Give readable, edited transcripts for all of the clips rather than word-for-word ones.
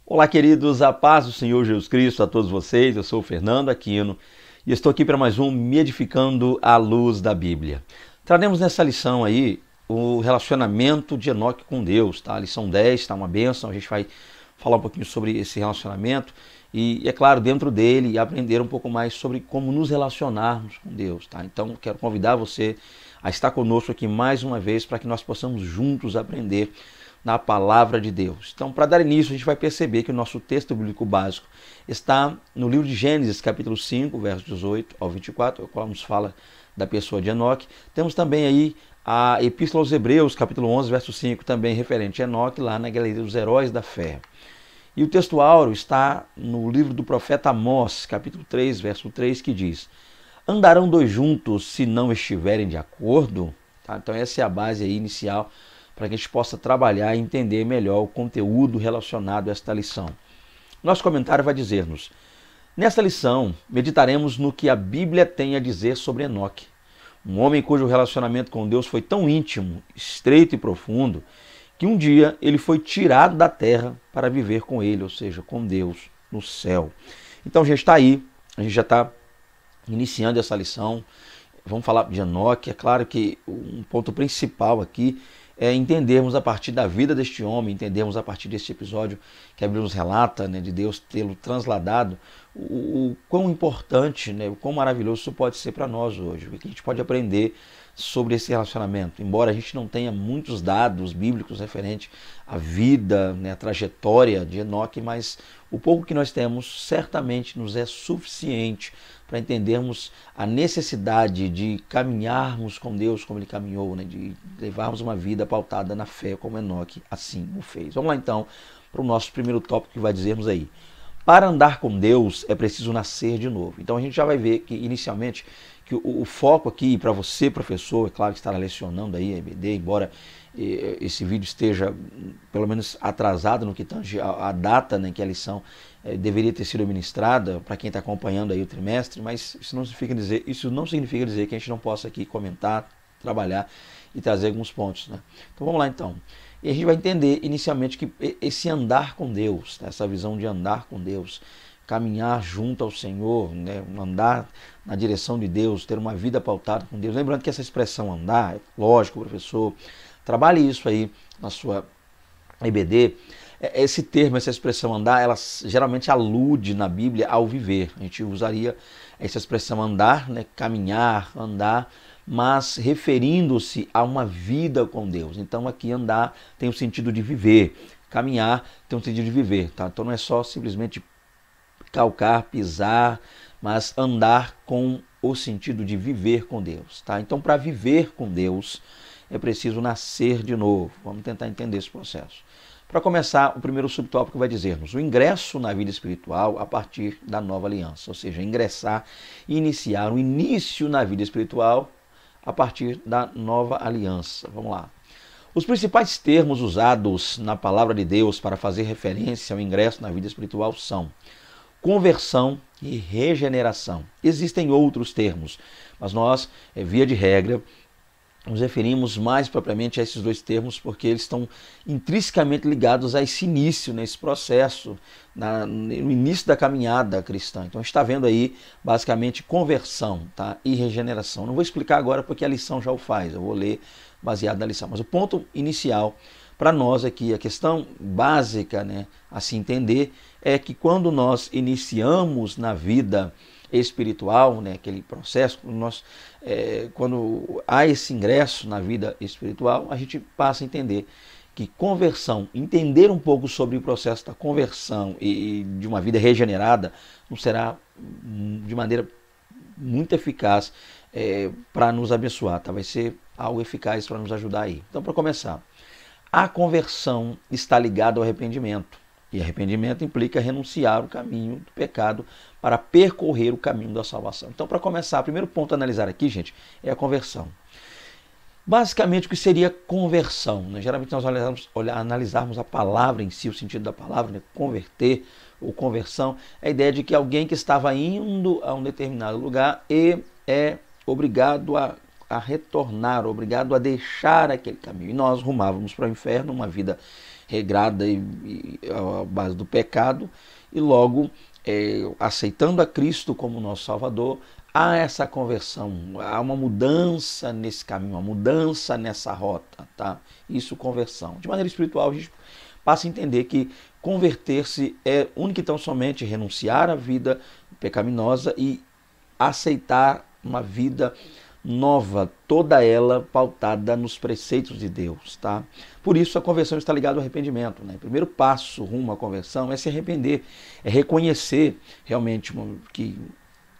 Olá, queridos, a paz do Senhor Jesus Cristo a todos vocês. Eu sou o Fernando Aquino e estou aqui para mais um Me Edificando à Luz da Bíblia. Traremos nessa lição aí o relacionamento de Enoque com Deus, tá? A lição 10, tá uma bênção, a gente vai falar um pouquinho sobre esse relacionamento e é claro, dentro dele, aprender um pouco mais sobre como nos relacionarmos com Deus, tá? Então, quero convidar você a estar conosco aqui mais uma vez para que nós possamos juntos aprender na palavra de Deus. Então, para dar início, a gente vai perceber que o nosso texto bíblico básico está no livro de Gênesis, capítulo 5, versos 18 ao 24, o qual nos fala da pessoa de Enoque. Temos também aí a Epístola aos Hebreus, capítulo 11, verso 5, também referente a Enoque, lá na Galeria dos Heróis da Fé. E o texto áureo está no livro do profeta Amós, capítulo 3, verso 3, que diz: andarão dois juntos se não estiverem de acordo? Tá? Então essa é a base aí inicial para que a gente possa trabalhar e entender melhor o conteúdo relacionado a esta lição. Nosso comentário vai dizer-nos: nesta lição, meditaremos no que a Bíblia tem a dizer sobre Enoque, um homem cujo relacionamento com Deus foi tão íntimo, estreito e profundo, que um dia ele foi tirado da terra para viver com ele, ou seja, com Deus no céu. Então já está aí, a gente já está iniciando essa lição. Vamos falar de Enoque. É claro que um ponto principal aqui é entendermos a partir da vida deste homem, entendermos a partir deste episódio que a Bíblia nos relata, né, de Deus tê-lo transladado, o quão importante, né, o quão maravilhoso isso pode ser para nós hoje, o que a gente pode aprender sobre esse relacionamento. Embora a gente não tenha muitos dados bíblicos referentes à vida, né, à trajetória de Enoque, mas o pouco que nós temos certamente nos é suficiente para entendermos a necessidade de caminharmos com Deus como ele caminhou, né? De levarmos uma vida pautada na fé como Enoque assim o fez. Vamos lá então para o nosso primeiro tópico, que vai dizermos aí: para andar com Deus é preciso nascer de novo. Então a gente já vai ver que inicialmente que o foco aqui para você, professor, é claro que estará lecionando aí a EBD, embora esse vídeo esteja pelo menos atrasado no que tange a data, né, que a lição deveria ter sido ministrada para quem está acompanhando aí o trimestre, mas isso não significa dizer que a gente não possa aqui comentar, trabalhar e trazer alguns pontos, né? Então vamos lá então. E a gente vai entender inicialmente que esse andar com Deus, tá? Essa visão de andar com Deus, caminhar junto ao Senhor, né? Andar na direção de Deus, ter uma vida pautada com Deus. Lembrando que essa expressão andar, é lógico, professor, trabalhe isso aí na sua EBD. Esse termo, essa expressão andar, ela geralmente alude na Bíblia ao viver. A gente usaria essa expressão andar, né? Caminhar, andar, mas referindo-se a uma vida com Deus. Então aqui andar tem o sentido de viver, caminhar tem o sentido de viver, tá? Então não é só simplesmente calcar, pisar, mas andar com o sentido de viver com Deus, tá? Então para viver com Deus é preciso nascer de novo. Vamos tentar entender esse processo. Para começar, o primeiro subtópico vai dizer-nos o ingresso na vida espiritual a partir da nova aliança, ou seja, ingressar e iniciar o início na vida espiritual a partir da nova aliança. Vamos lá. Os principais termos usados na palavra de Deus para fazer referência ao ingresso na vida espiritual são conversão e regeneração. Existem outros termos, mas nós, via de regra, nos referimos mais propriamente a esses dois termos porque eles estão intrinsecamente ligados a esse início, nesse processo, no início da caminhada cristã. Então a gente está vendo aí basicamente conversão, tá? E regeneração. Não vou explicar agora porque a lição já o faz, eu vou ler baseado na lição. Mas o ponto inicial para nós aqui, a questão básica, né, a se entender, é que quando nós iniciamos na vida espiritual, né, aquele processo, quando há esse ingresso na vida espiritual, a gente passa a entender que conversão, entender um pouco sobre o processo da conversão e de uma vida regenerada, não será de maneira muito eficaz para nos abençoar, tá? Vai ser algo eficaz para nos ajudar aí. Então, para começar, a conversão está ligada ao arrependimento. E arrependimento implica renunciar o caminho do pecado para percorrer o caminho da salvação. Então, para começar, o primeiro ponto a analisar aqui, gente, é a conversão. Basicamente, o que seria conversão? Né? Geralmente, nós analisarmos a palavra em si, o sentido da palavra, né? Converter ou conversão, é a ideia de que alguém que estava indo a um determinado lugar e é obrigado a retornar, obrigado a deixar aquele caminho. E nós rumávamos para o inferno, uma vida regrada à base do pecado, e logo, aceitando a Cristo como nosso Salvador, há essa conversão, há uma mudança nesse caminho, uma mudança nessa rota, tá? Isso, conversão. De maneira espiritual, a gente passa a entender que converter-se é única e tão somente renunciar à vida pecaminosa e aceitar uma vida nova, toda ela pautada nos preceitos de Deus, tá? Por isso a conversão está ligada ao arrependimento, né? O primeiro passo rumo à conversão é se arrepender, é reconhecer realmente que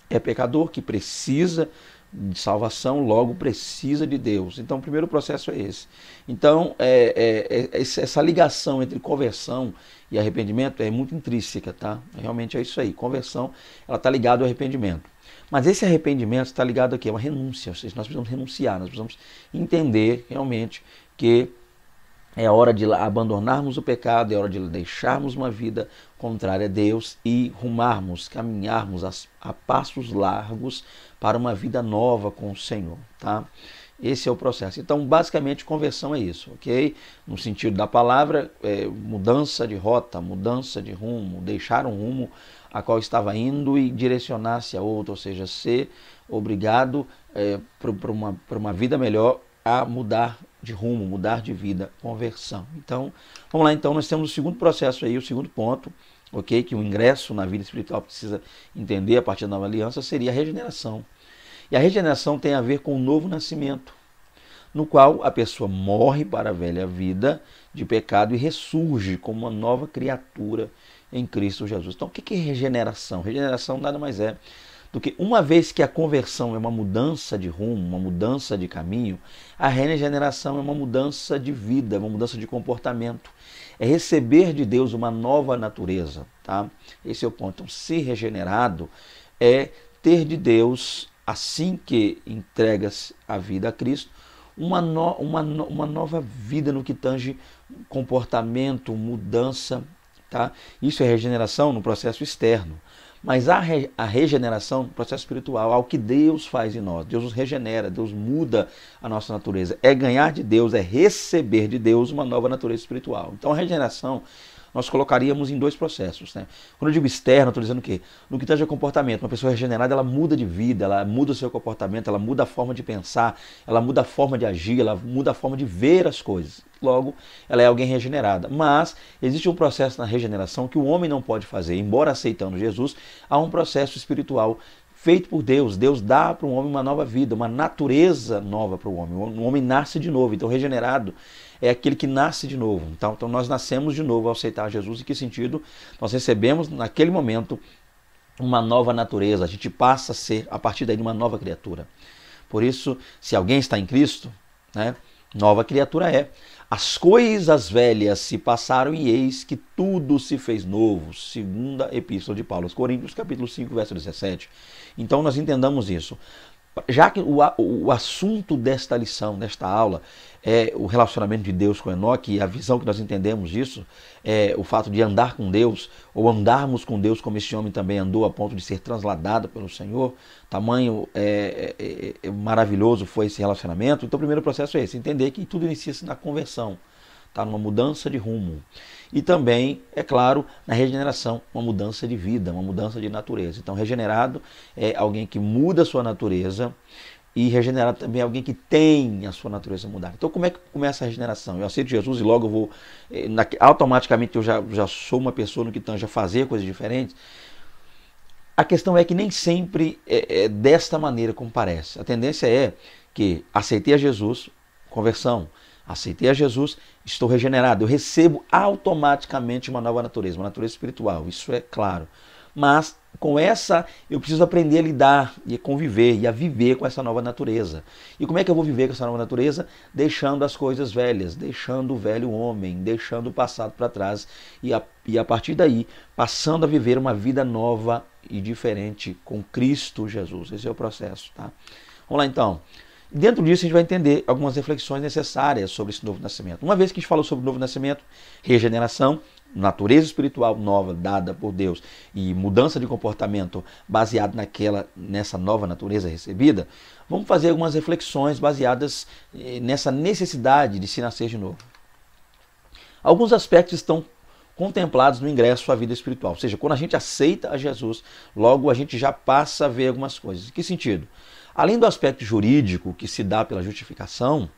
é pecador, que precisa de salvação, logo precisa de Deus. Então o primeiro processo é esse. Então essa ligação entre conversão e arrependimento é muito intrínseca, tá? Realmente é isso aí. Conversão, ela está ligada ao arrependimento. Mas esse arrependimento está ligado aqui, é uma renúncia, ou seja, nós precisamos renunciar, nós precisamos entender realmente que é hora de abandonarmos o pecado, é hora de deixarmos uma vida contrária a Deus e rumarmos, caminharmos a passos largos para uma vida nova com o Senhor, tá? Esse é o processo. Então, basicamente, conversão é isso, ok? No sentido da palavra, mudança de rota, mudança de rumo, deixar um rumo a qual estava indo e direcionar-se a outro, ou seja, ser obrigado para uma vida melhor a mudar de rumo, mudar de vida, conversão. Então, vamos lá, então, nós temos o segundo processo aí, o segundo ponto, ok? Que o ingresso na vida espiritual precisa entender a partir da nova aliança, seria a regeneração. E a regeneração tem a ver com o novo nascimento, no qual a pessoa morre para a velha vida de pecado e ressurge como uma nova criatura em Cristo Jesus. Então, o que é regeneração? Regeneração nada mais é do que, uma vez que a conversão é uma mudança de rumo, uma mudança de caminho, a regeneração é uma mudança de vida, uma mudança de comportamento. É receber de Deus uma nova natureza, tá? Esse é o ponto. Então, ser regenerado é ter de Deus, assim que entregas a vida a Cristo, uma nova vida no que tange comportamento, mudança, tá? Isso é regeneração no processo externo. Mas a regeneração no processo espiritual, ao que Deus faz em nós. Deus nos regenera, Deus muda a nossa natureza. É ganhar de Deus, é receber de Deus uma nova natureza espiritual. Então a regeneração nós colocaríamos em dois processos, né? Quando eu digo externo, eu estou dizendo o quê? No que tange a comportamento. Uma pessoa regenerada, ela muda de vida, ela muda o seu comportamento, ela muda a forma de pensar, ela muda a forma de agir, ela muda a forma de ver as coisas. Logo, ela é alguém regenerada. Mas existe um processo na regeneração que o homem não pode fazer. Embora aceitando Jesus, há um processo espiritual feito por Deus. Deus dá para o homem uma nova vida, uma natureza nova para o homem. O homem nasce de novo. Então, regenerado é aquele que nasce de novo. Então nós nascemos de novo ao aceitar Jesus. Em que sentido? Nós recebemos, naquele momento, uma nova natureza. A gente passa a ser, a partir daí, uma nova criatura. Por isso, se alguém está em Cristo, né, nova criatura é. As coisas velhas se passaram e eis que tudo se fez novo. Segunda Epístola de Paulo aos Coríntios, capítulo 5, verso 17. Então nós entendamos isso. Já que o assunto desta lição, desta aula, é o relacionamento de Deus com Enoque, e a visão que nós entendemos disso, é o fato de andar com Deus, ou andarmos com Deus como este homem também andou, a ponto de ser transladado pelo Senhor, tamanho maravilhoso foi esse relacionamento. Então o primeiro processo é esse, entender que tudo inicia-se na conversão, tá? Numa mudança de rumo. E também, é claro, na regeneração, uma mudança de vida, uma mudança de natureza. Então, regenerado é alguém que muda a sua natureza, e regenerado também é alguém que tem a sua natureza mudada. Então, como é que começa a regeneração? Eu aceito Jesus e logo eu vou, automaticamente eu já sou uma pessoa no que tange a fazer coisas diferentes. A questão é que nem sempre é desta maneira como parece. A tendência é que aceitei a Jesus, conversão. Aceitei a Jesus, estou regenerado. Eu recebo automaticamente uma nova natureza, uma natureza espiritual, isso é claro. Mas com essa eu preciso aprender a lidar e a conviver e a viver com essa nova natureza. E como é que eu vou viver com essa nova natureza? Deixando as coisas velhas, deixando o velho homem, deixando o passado para trás e a partir daí passando a viver uma vida nova e diferente com Cristo Jesus. Esse é o processo, tá? Vamos lá então. Dentro disso a gente vai entender algumas reflexões necessárias sobre esse novo nascimento. Uma vez que a gente falou sobre o novo nascimento, regeneração, natureza espiritual nova dada por Deus e mudança de comportamento baseado nessa nova natureza recebida, vamos fazer algumas reflexões baseadas nessa necessidade de se nascer de novo. Alguns aspectos estão contemplados no ingresso à vida espiritual. Ou seja, quando a gente aceita a Jesus, logo a gente já passa a ver algumas coisas. Em que sentido? Além do aspecto jurídico que se dá pela justificação,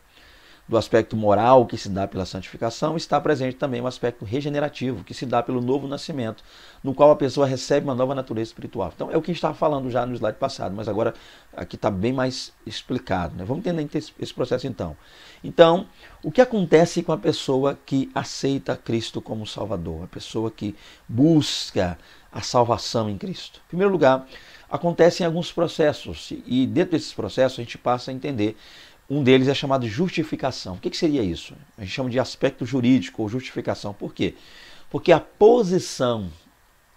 do aspecto moral que se dá pela santificação, está presente também o aspecto regenerativo, que se dá pelo novo nascimento, no qual a pessoa recebe uma nova natureza espiritual. Então é o que a gente estava falando já no slide passado, mas agora aqui está bem mais explicado, né? Vamos entender esse processo então. Então, o que acontece com a pessoa que aceita Cristo como Salvador, a pessoa que busca a salvação em Cristo? Em primeiro lugar, acontecem alguns processos, e dentro desses processos a gente passa a entender. Um deles é chamado justificação. O que seria isso? A gente chama de aspecto jurídico ou justificação. Por quê? Porque a posição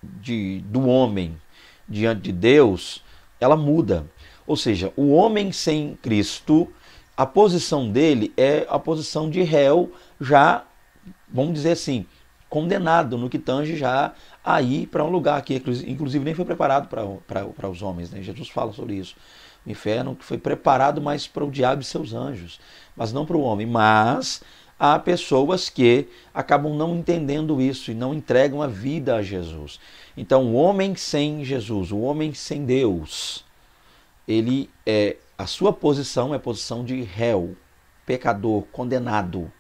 do homem diante de Deus, ela muda. Ou seja, o homem sem Cristo, a posição dele é a posição de réu já, vamos dizer assim, condenado no que tange já a ir para um lugar que inclusive nem foi preparado para os homens, né? Jesus fala sobre isso. O inferno foi preparado mais para o diabo e seus anjos, mas não para o homem. Mas há pessoas que acabam não entendendo isso e não entregam a vida a Jesus. Então, o homem sem Jesus, o homem sem Deus, a sua posição é a posição de réu, pecador, condenado,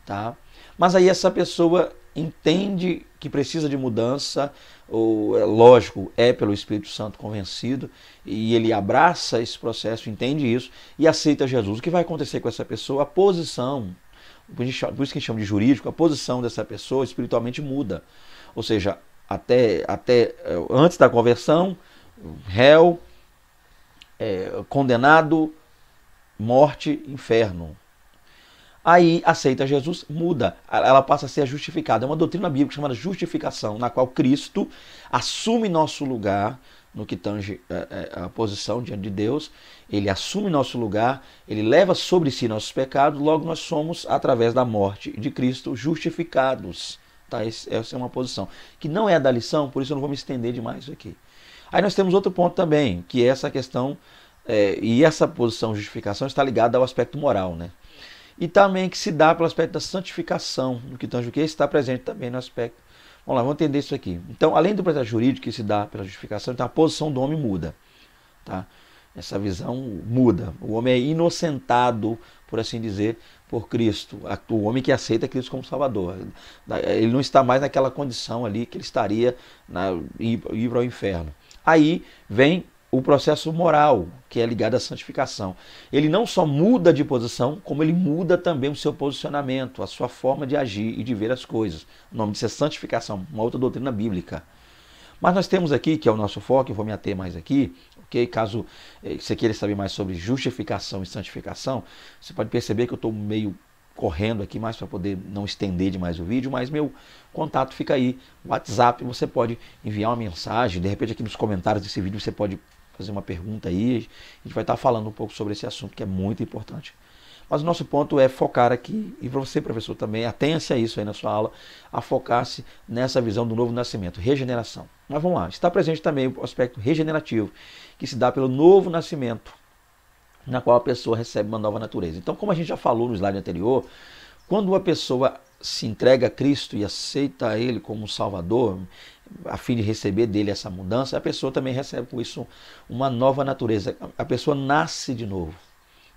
tá? Mas aí essa pessoa entende que precisa de mudança, lógico, é pelo Espírito Santo convencido, e ele abraça esse processo, entende isso e aceita Jesus. O que vai acontecer com essa pessoa? A posição, por isso que a gente chama de jurídico, a posição dessa pessoa espiritualmente muda. Ou seja, até antes da conversão, réu, condenado, morte, inferno. Aí aceita Jesus, muda, ela passa a ser justificada. É uma doutrina bíblica chamada justificação, na qual Cristo assume nosso lugar no que tange a posição diante de Deus. Ele assume nosso lugar, ele leva sobre si nossos pecados, logo nós somos, através da morte de Cristo, justificados. Tá? Essa é uma posição que não é a da lição, por isso eu não vou me estender demais isso aqui. Aí nós temos outro ponto também, que é essa questão, e essa posição de justificação está ligada ao aspecto moral, né? E também que se dá pelo aspecto da santificação, no que tange o que está presente também no aspecto. Vamos lá, vamos entender isso aqui. Então, além do processo jurídico que se dá pela justificação, então a posição do homem muda. Tá? Essa visão muda. O homem é inocentado, por assim dizer, por Cristo. O homem que aceita Cristo como Salvador. Ele não está mais naquela condição ali que ele estaria ir para o inferno. Aí vem o processo moral, que é ligado à santificação. Ele não só muda de posição, como ele muda também o seu posicionamento, a sua forma de agir e de ver as coisas. O nome disso é santificação, uma outra doutrina bíblica. Mas nós temos aqui, que é o nosso foco, eu vou me ater mais aqui, ok? Caso você queira saber mais sobre justificação e santificação, você pode perceber que eu estou meio correndo aqui mais para poder não estender demais o vídeo, mas meu contato fica aí, WhatsApp, você pode enviar uma mensagem, de repente aqui nos comentários desse vídeo você pode fazer uma pergunta aí, a gente vai estar falando um pouco sobre esse assunto que é muito importante. Mas o nosso ponto é focar aqui, e para você, professor, também, atenha-se a isso aí na sua aula, a focar-se nessa visão do novo nascimento, regeneração. Mas vamos lá, está presente também o aspecto regenerativo, que se dá pelo novo nascimento, na qual a pessoa recebe uma nova natureza. Então, como a gente já falou no slide anterior, quando uma pessoa se entrega a Cristo e aceita Ele como Salvador, a fim de receber dele essa mudança, a pessoa também recebe com isso uma nova natureza. A pessoa nasce de novo.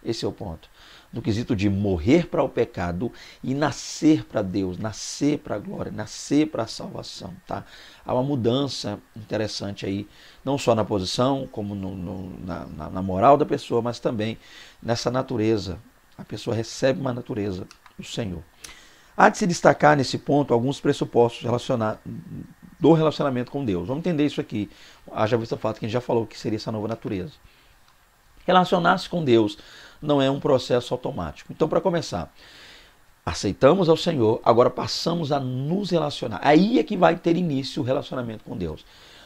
Esse é o ponto. No quesito de morrer para o pecado e nascer para Deus, nascer para a glória, nascer para a salvação. Tá? Há uma mudança interessante aí, não só na posição, como na moral da pessoa, mas também nessa natureza. A pessoa recebe uma natureza do Senhor. Há de se destacar nesse ponto alguns pressupostos do relacionamento com Deus. Vamos entender isso aqui. Haja vista o fato que a gente já falou que seria essa nova natureza. Relacionar-se com Deus não é um processo automático. Então, para começar, aceitamos ao Senhor, agora passamos a nos relacionar. Aí é que vai ter início o relacionamento com Deus.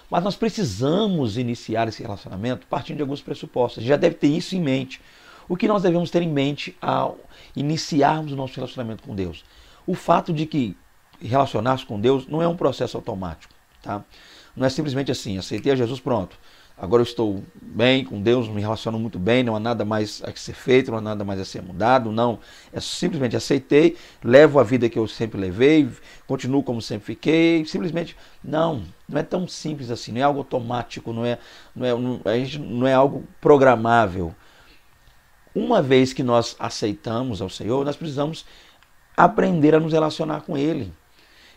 Mas nós precisamos iniciar esse relacionamento partindo de alguns pressupostos. A gente já deve ter isso em mente. O que nós devemos ter em mente ao iniciarmos o nosso relacionamento com Deus? O fato de que relacionar-se com Deus não é um processo automático. Tá? Não é simplesmente assim, aceitei a Jesus, pronto. agora eu estou bem com Deus, me relaciono muito bem, não há nada mais a ser feito, não há nada mais a ser mudado, não, é simplesmente aceitei, levo a vida que eu sempre levei, continuo como sempre fiquei, simplesmente, não é tão simples assim, não é algo automático, não é algo programável. Uma vez que nós aceitamos ao Senhor, nós precisamos aprender a nos relacionar com Ele.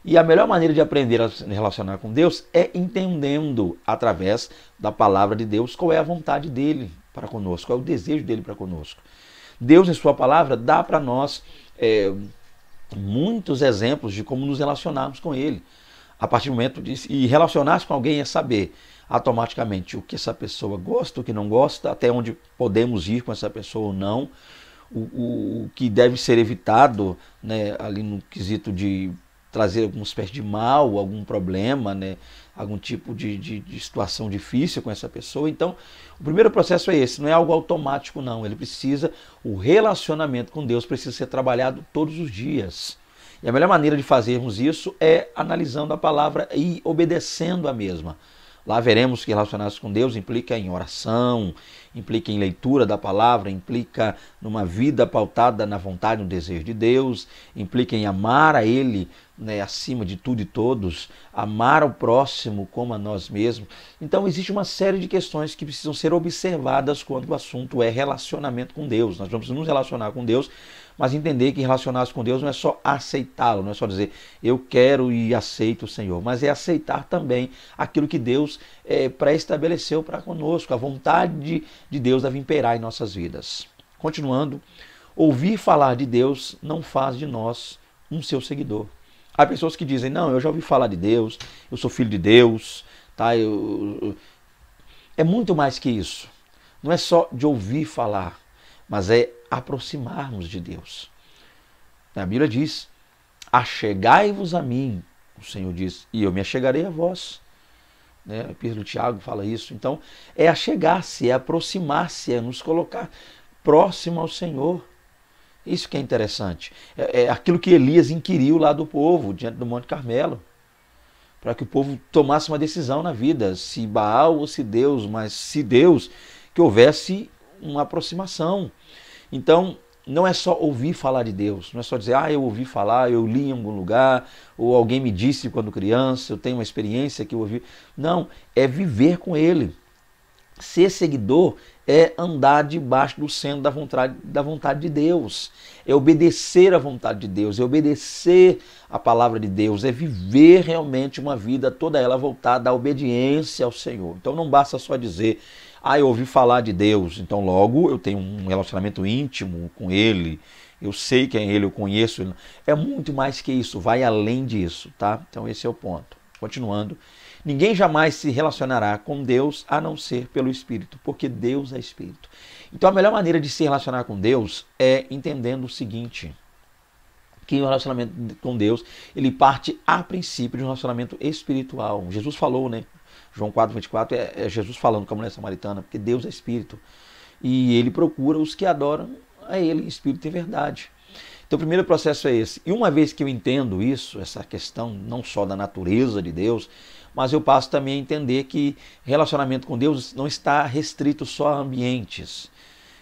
E a melhor maneira de aprender a se relacionar com Deus é entendendo, através da palavra de Deus, qual é a vontade dEle para conosco, qual é o desejo dEle para conosco. Deus, em sua palavra, dá para nós muitos exemplos de como nos relacionarmos com Ele. A partir do momento e relacionar-se com alguém é saber automaticamente o que essa pessoa gosta, o que não gosta, até onde podemos ir com essa pessoa ou não, o que deve ser evitado, né, ali no quesito de trazer alguma espécie de mal, algum problema, né, algum tipo de situação difícil com essa pessoa. Então, o primeiro processo é esse, não é algo automático não, o relacionamento com Deus precisa ser trabalhado todos os dias. E a melhor maneira de fazermos isso é analisando a palavra e obedecendo a mesma. Lá veremos que relacionar-se com Deus implica em oração, implica em leitura da palavra, implica numa vida pautada na vontade e no desejo de Deus, implica em amar a Ele, né, acima de tudo e todos, amar ao próximo como a nós mesmos. Então existe uma série de questões que precisam ser observadas quando o assunto é relacionamento com Deus. Nós vamos nos relacionar com Deus, mas entender que relacionar-se com Deus não é só aceitá-lo, não é só dizer eu quero e aceito o Senhor, mas é aceitar também aquilo que Deus pré-estabeleceu para conosco. A vontade de Deus deve imperar em nossas vidas. Continuando, ouvir falar de Deus não faz de nós um seu seguidor. Há pessoas que dizem, não, eu já ouvi falar de Deus, eu sou filho de Deus, tá? É muito mais que isso. Não é só de ouvir falar, mas é aproximarmos de Deus. A Bíblia diz, achegai-vos a mim, o Senhor diz, e eu me achegarei a vós. Né? O Pedro Tiago fala isso. Então, é achegar-se, é aproximar-se, é nos colocar próximo ao Senhor. Isso que é interessante. É aquilo que Elias inquiriu lá do povo, diante do Monte Carmelo, para que o povo tomasse uma decisão na vida, se Baal ou se Deus, mas se Deus, que houvesse uma aproximação. Então, não é só ouvir falar de Deus, não é só dizer, eu ouvi falar, eu li em algum lugar, ou alguém me disse quando criança, eu tenho uma experiência que eu ouvi. Não, é viver com Ele. Ser seguidor é andar debaixo do centro da vontade de Deus, é obedecer à vontade de Deus, é obedecer à palavra de Deus, é viver realmente uma vida toda ela voltada à obediência ao Senhor. Então não basta só dizer, eu ouvi falar de Deus, então logo eu tenho um relacionamento íntimo com Ele, eu sei quem é Ele, eu conheço Ele. É muito mais que isso, vai além disso, tá? Então esse é o ponto. Continuando. Ninguém jamais se relacionará com Deus a não ser pelo Espírito, porque Deus é Espírito. Então a melhor maneira de se relacionar com Deus é entendendo o seguinte, que o relacionamento com Deus, ele parte a princípio de um relacionamento espiritual. Jesus falou, né? João 4,24 é Jesus falando com a mulher samaritana, porque Deus é Espírito. E Ele procura os que adoram a Ele em Espírito e verdade. Então o primeiro processo é esse. E uma vez que eu entendo isso, essa questão não só da natureza de Deus, mas eu passo também a entender que relacionamento com Deus não está restrito só a ambientes.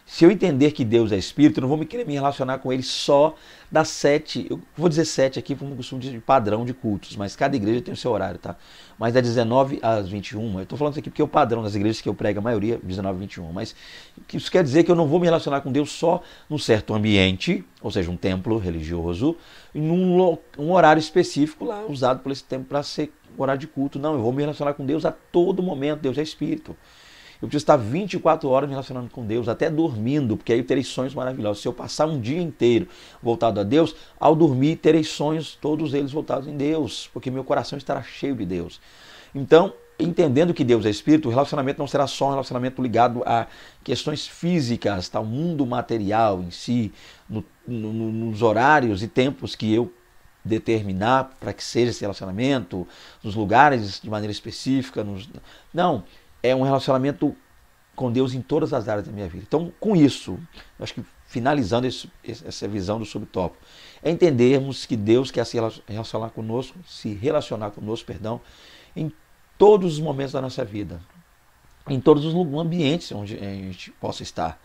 Se eu entender que Deus é Espírito, eu não vou me querer me relacionar com Ele só das 7, eu vou dizer 7 aqui como costume de padrão de cultos, mas cada igreja tem o seu horário, tá? Mas das 19 às 21, eu estou falando isso aqui porque é o padrão das igrejas que eu prego, a maioria, 19 a 21, mas isso quer dizer que eu não vou me relacionar com Deus só num certo ambiente, ou seja, um templo religioso, em um horário específico lá, usado por esse templo para ser horário de culto. Não, eu vou me relacionar com Deus a todo momento, Deus é Espírito. Eu preciso estar 24 horas me relacionando com Deus, até dormindo, porque aí eu terei sonhos maravilhosos. Se eu passar um dia inteiro voltado a Deus, ao dormir terei sonhos, todos eles voltados em Deus, porque meu coração estará cheio de Deus. Então, entendendo que Deus é Espírito, o relacionamento não será só um relacionamento ligado a questões físicas, tá? O mundo material em si, nos horários e tempos que eu determinar para que seja esse relacionamento, nos lugares de maneira específica. Não, é um relacionamento com Deus em todas as áreas da minha vida. Então, com isso, eu acho que finalizando essa visão do subtópico, é entendermos que Deus quer se relacionar conosco, em todos os momentos da nossa vida. em todos os ambientes onde a gente possa estar.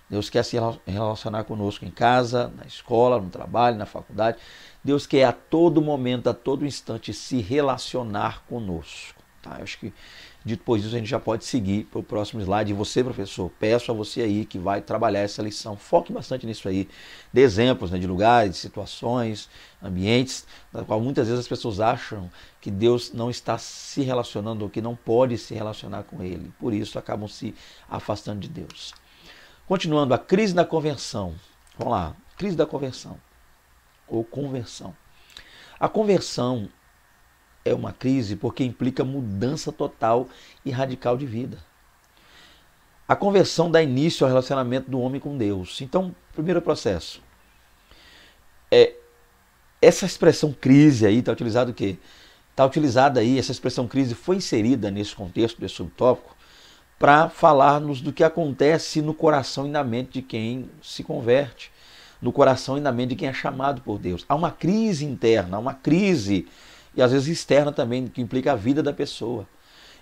Deus quer se relacionar conosco em casa, na escola, no trabalho, na faculdade. Deus quer a todo momento, a todo instante se relacionar conosco. Tá? Eu acho que, dito por isso, a gente já pode seguir para o próximo slide. E você, professor, peço a você aí que vai trabalhar essa lição, foque bastante nisso aí. Dê exemplos, né, de lugares, de situações, ambientes, na qual muitas vezes as pessoas acham que Deus não está se relacionando ou que não pode se relacionar com Ele. Por isso, acabam se afastando de Deus. Continuando, a crise da conversão. Vamos lá, crise da conversão ou conversão. A conversão é uma crise porque implica mudança total e radical de vida. A conversão dá início ao relacionamento do homem com Deus. Então, primeiro processo. Essa expressão crise aí está utilizada o quê? Está utilizada aí, essa expressão crise foi inserida nesse contexto, desse subtópico, para falar-nos do que acontece no coração e na mente de quem se converte, no coração e na mente de quem é chamado por Deus. Há uma crise interna, há uma crise, e às vezes externa também, que implica a vida da pessoa.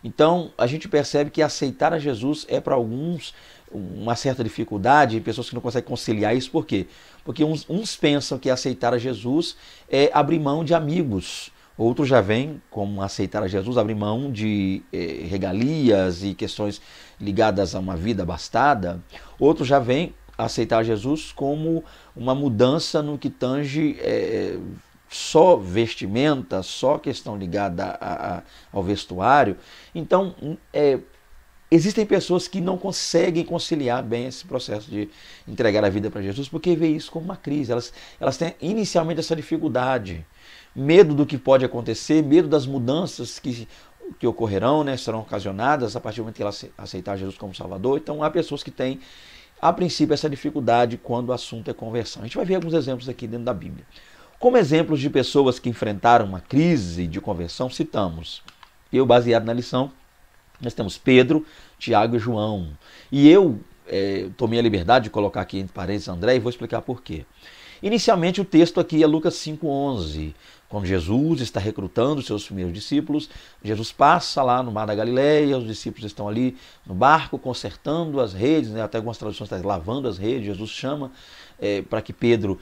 Então, a gente percebe que aceitar a Jesus é para alguns uma certa dificuldade, pessoas que não conseguem conciliar isso. Por quê? Porque uns pensam que aceitar a Jesus é abrir mão de amigos. Outros já vêm, como aceitar a Jesus, abrir mão de regalias e questões ligadas a uma vida abastada. Outros já vêm aceitar Jesus como uma mudança no que tange só vestimenta, só questão ligada ao vestuário. Então, existem pessoas que não conseguem conciliar bem esse processo de entregar a vida para Jesus, porque vê isso como uma crise. Elas têm inicialmente essa dificuldade, medo do que pode acontecer, medo das mudanças que ocorrerão, né, serão ocasionadas a partir do momento que ela aceitar Jesus como Salvador. Então há pessoas que têm, a princípio, essa dificuldade quando o assunto é conversão. A gente vai ver alguns exemplos aqui dentro da Bíblia. Como exemplos de pessoas que enfrentaram uma crise de conversão, citamos, baseado na lição, nós temos Pedro, Tiago e João. E eu tomei a liberdade de colocar aqui entre parênteses André e vou explicar por quê. Inicialmente o texto aqui é Lucas 5,11. Quando Jesus está recrutando os seus primeiros discípulos, Jesus passa lá no Mar da Galileia, os discípulos estão ali no barco consertando as redes, né? Até algumas traduções estão lavando as redes. Jesus chama para que Pedro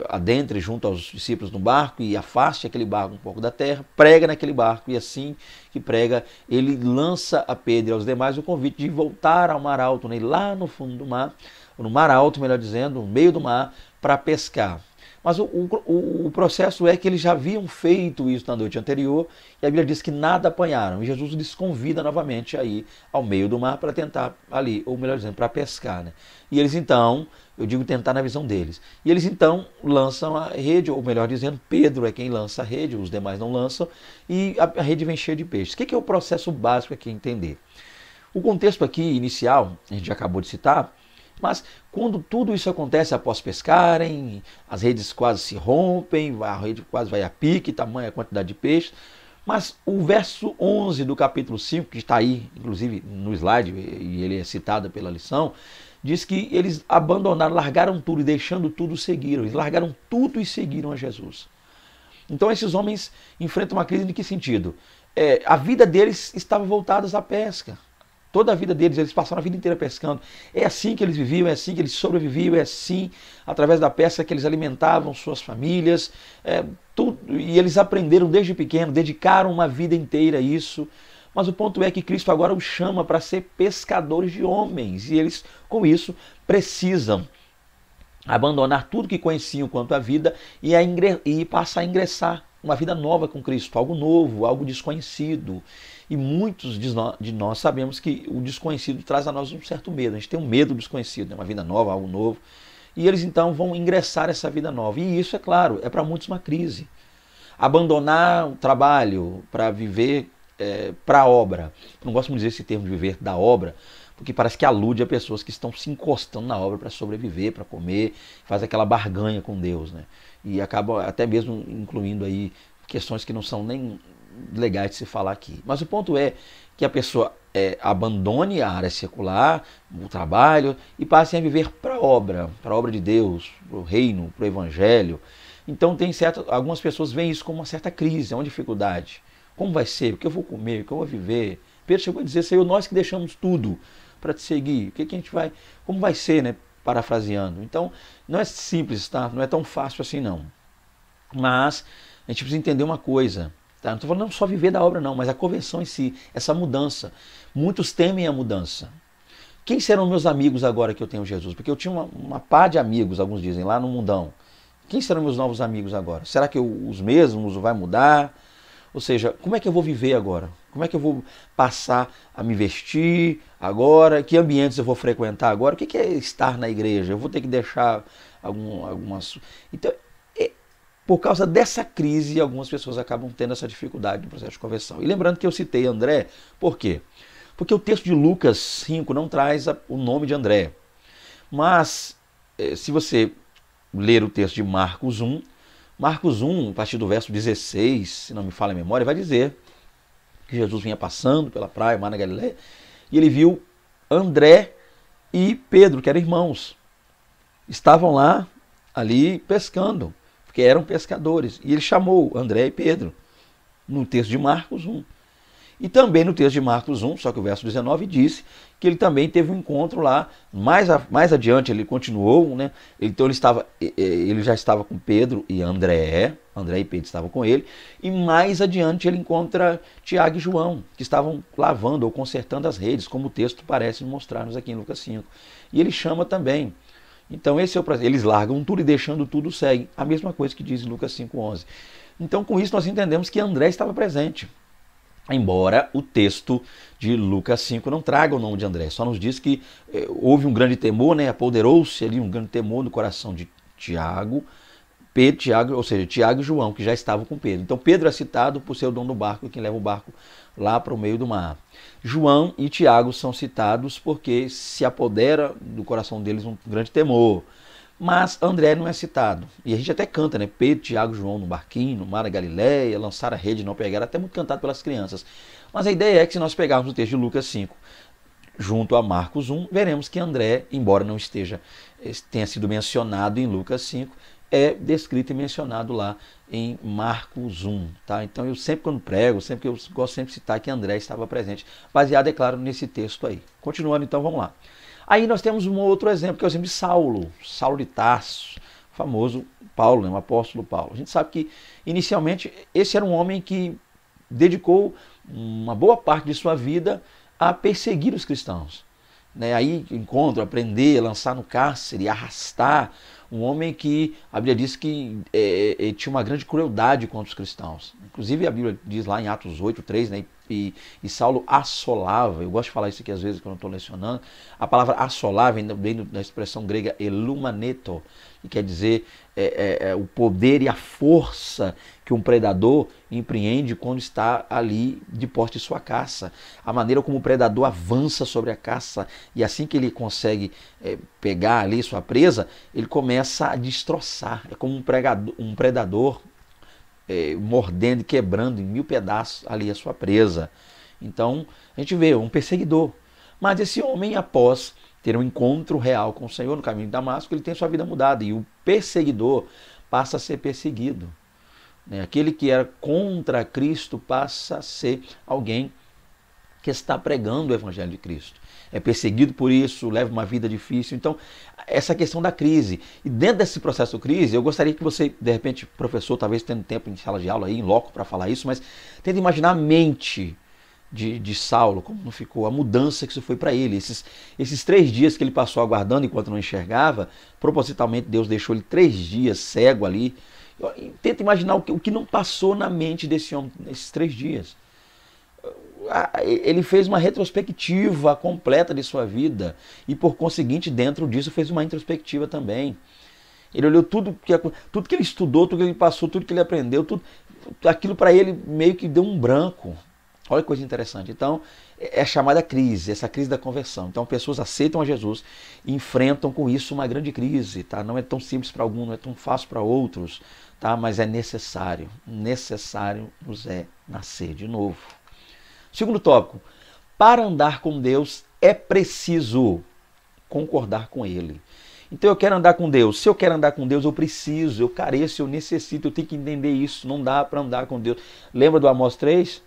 adentre junto aos discípulos no barco e afaste aquele barco um pouco da terra, prega naquele barco, e assim que prega, ele lança a Pedro e aos demais o convite de voltar ao mar alto, né? Lá no fundo do mar, no mar alto, melhor dizendo, no meio do mar, para pescar. Mas o processo é que eles já haviam feito isso na noite anterior, e a Bíblia diz que nada apanharam. E Jesus lhes convida novamente a ir ao meio do mar para tentar ali, ou melhor dizendo, para pescar, né? E eles então, eu digo tentar na visão deles, e eles então lançam a rede, ou melhor dizendo, Pedro é quem lança a rede, os demais não lançam, e a rede vem cheia de peixes. O que é o processo básico aqui entender? O contexto aqui inicial, a gente já acabou de citar, mas quando tudo isso acontece após pescarem, as redes quase se rompem, a rede quase vai a pique, tamanha a quantidade de peixes. Mas o verso 11 do capítulo 5, que está aí, inclusive no slide, e ele é citado pela lição, diz que eles abandonaram, largaram tudo e deixando tudo seguiram. Eles largaram tudo e seguiram a Jesus. Então esses homens enfrentam uma crise em que sentido? A vida deles estava voltada à pesca. Toda a vida deles, eles passaram a vida inteira pescando. É assim que eles viviam, é assim que eles sobreviviam, é assim, através da pesca, que eles alimentavam suas famílias. E eles aprenderam desde pequeno, dedicaram uma vida inteira a isso. Mas o ponto é que Cristo agora os chama para ser pescadores de homens. E eles, com isso, precisam abandonar tudo que conheciam quanto à vida e passar a ingressar uma vida nova com Cristo, algo novo, algo desconhecido. E muitos de nós sabemos que o desconhecido traz a nós um certo medo. A gente tem um medo do desconhecido, né? Uma vida nova, algo novo. E eles então vão ingressar essa vida nova. E isso, é claro, é para muitos uma crise. Abandonar o trabalho para viver para a obra. Não gosto muito de dizer esse termo de viver da obra, porque parece que alude a pessoas que estão se encostando na obra para sobreviver, para comer, faz aquela barganha com Deus, né? E acaba até mesmo incluindo aí questões que não são nem legais de se falar aqui. Mas o ponto é que a pessoa abandone a área secular, o trabalho, e passe a viver para a obra de Deus, para o reino, para o evangelho. Então algumas pessoas veem isso como uma certa crise, uma dificuldade. Como vai ser? O que eu vou comer? O que eu vou viver? Pedro chegou a dizer, Senhor, nós que deixamos tudo para te seguir, o que a gente vai, como vai ser, né? Parafraseando. Então, não é simples, tá? Não é tão fácil assim, não. Mas a gente precisa entender uma coisa, tá? Não estou falando só viver da obra, não, mas a conversão em si, essa mudança. Muitos temem a mudança. Quem serão meus amigos agora que eu tenho Jesus? Porque eu tinha uma pá de amigos, alguns dizem, lá no mundão. Quem serão meus novos amigos agora? Será que os mesmos vai mudar? Ou seja, como é que eu vou viver agora? Como é que eu vou passar a me vestir agora? Que ambientes eu vou frequentar agora? O que é estar na igreja? Eu vou ter que deixar algumas... Então, por causa dessa crise, algumas pessoas acabam tendo essa dificuldade no processo de conversão. E lembrando que eu citei André, por quê? Porque o texto de Lucas 5 não traz o nome de André. Mas, se você ler o texto de Marcos 1, a partir do verso 16, se não me falha a memória, vai dizer que Jesus vinha passando pela praia, mar na Galileia, e ele viu André e Pedro, que eram irmãos. Estavam lá, ali, pescando, porque eram pescadores. E ele chamou André e Pedro, no texto de Marcos 1. E também no texto de Marcos 1, só que o verso 19 disse que ele também teve um encontro lá, mais adiante ele continuou, né? Então ele já estava com Pedro e André e Pedro estavam com ele, e mais adiante ele encontra Tiago e João, que estavam lavando ou consertando as redes, como o texto parece mostrar-nos aqui em Lucas 5. E ele chama também. Então esse é o prazer. Eles largam tudo e deixando tudo seguem. A mesma coisa que diz em Lucas 5:11. Então com isso nós entendemos que André estava presente. Embora o texto de Lucas 5 não traga o nome de André, só nos diz que houve um grande temor, né? Apoderou-se ali um grande temor no coração de Tiago, Pedro, Tiago, ou seja, Tiago e João, que já estavam com Pedro. Então Pedro é citado por ser o dono do barco, quem leva o barco lá para o meio do mar. João e Tiago são citados porque se apodera do coração deles um grande temor. Mas André não é citado. E a gente até canta, né? Pedro, Tiago, João no barquinho, no mar da Galileia, lançaram a rede, não pegaram, até muito cantado pelas crianças. Mas a ideia é que se nós pegarmos o texto de Lucas 5, junto a Marcos 1, veremos que André, embora não tenha sido mencionado em Lucas 5, é descrito e mencionado lá em Marcos 1. Tá? Então eu sempre quando prego, eu gosto sempre de citar que André estava presente, baseado, é claro, nesse texto aí. Continuando então, vamos lá. Aí nós temos um outro exemplo, que é o exemplo de Saulo de Tarso, o famoso Paulo, né, o apóstolo Paulo. A gente sabe que, inicialmente, esse era um homem que dedicou uma boa parte de sua vida a perseguir os cristãos. Né? Aí encontro, aprender, lançar no cárcere, arrastar, um homem que a Bíblia diz que tinha uma grande crueldade contra os cristãos. Inclusive a Bíblia diz lá em Atos 8:3, né? E Saulo assolava, eu gosto de falar isso aqui às vezes quando estou lecionando, a palavra assolar vem da expressão grega elumaneto, que quer dizer o poder e a força que um predador empreende quando está ali de posse de sua caça. A maneira como o predador avança sobre a caça e assim que ele consegue pegar ali sua presa, ele começa a destroçar. É como um predador mordendo e quebrando em 1000 pedaços ali a sua presa. Então a gente vê um perseguidor. Mas esse homem, após ter um encontro real com o Senhor no caminho de Damasco, ele tem sua vida mudada e o perseguidor passa a ser perseguido. Aquele que era contra Cristo passa a ser alguém que está pregando o Evangelho de Cristo. É perseguido por isso, leva uma vida difícil. Então, essa questão da crise. E dentro desse processo de crise, eu gostaria que você, de repente, professor, talvez tendo tempo em sala de aula, aí, em loco para falar isso, mas tenta imaginar a mente de Saulo, como não ficou, a mudança que isso foi para ele. Esses 3 dias que ele passou aguardando enquanto não enxergava, propositalmente Deus deixou ele 3 dias cego ali. Tenta imaginar o que não passou na mente desse homem nesses 3 dias. Ele fez uma retrospectiva completa de sua vida e, por conseguinte, dentro disso, fez uma introspectiva também. Ele olhou tudo que ele estudou, tudo que ele passou, tudo que ele aprendeu, aquilo para ele meio que deu um branco. Olha que coisa interessante. Então, é a chamada crise, essa crise da conversão. Então, pessoas aceitam a Jesus e enfrentam com isso uma grande crise. Tá? Não é tão simples para alguns, não é tão fácil para outros, tá? Mas é necessário. Necessário nos é nascer de novo. Segundo tópico, para andar com Deus é preciso concordar com Ele. Então eu quero andar com Deus. Se eu quero andar com Deus, eu preciso, eu careço, eu necessito, eu tenho que entender isso. Não dá para andar com Deus. Lembra do Amós 3?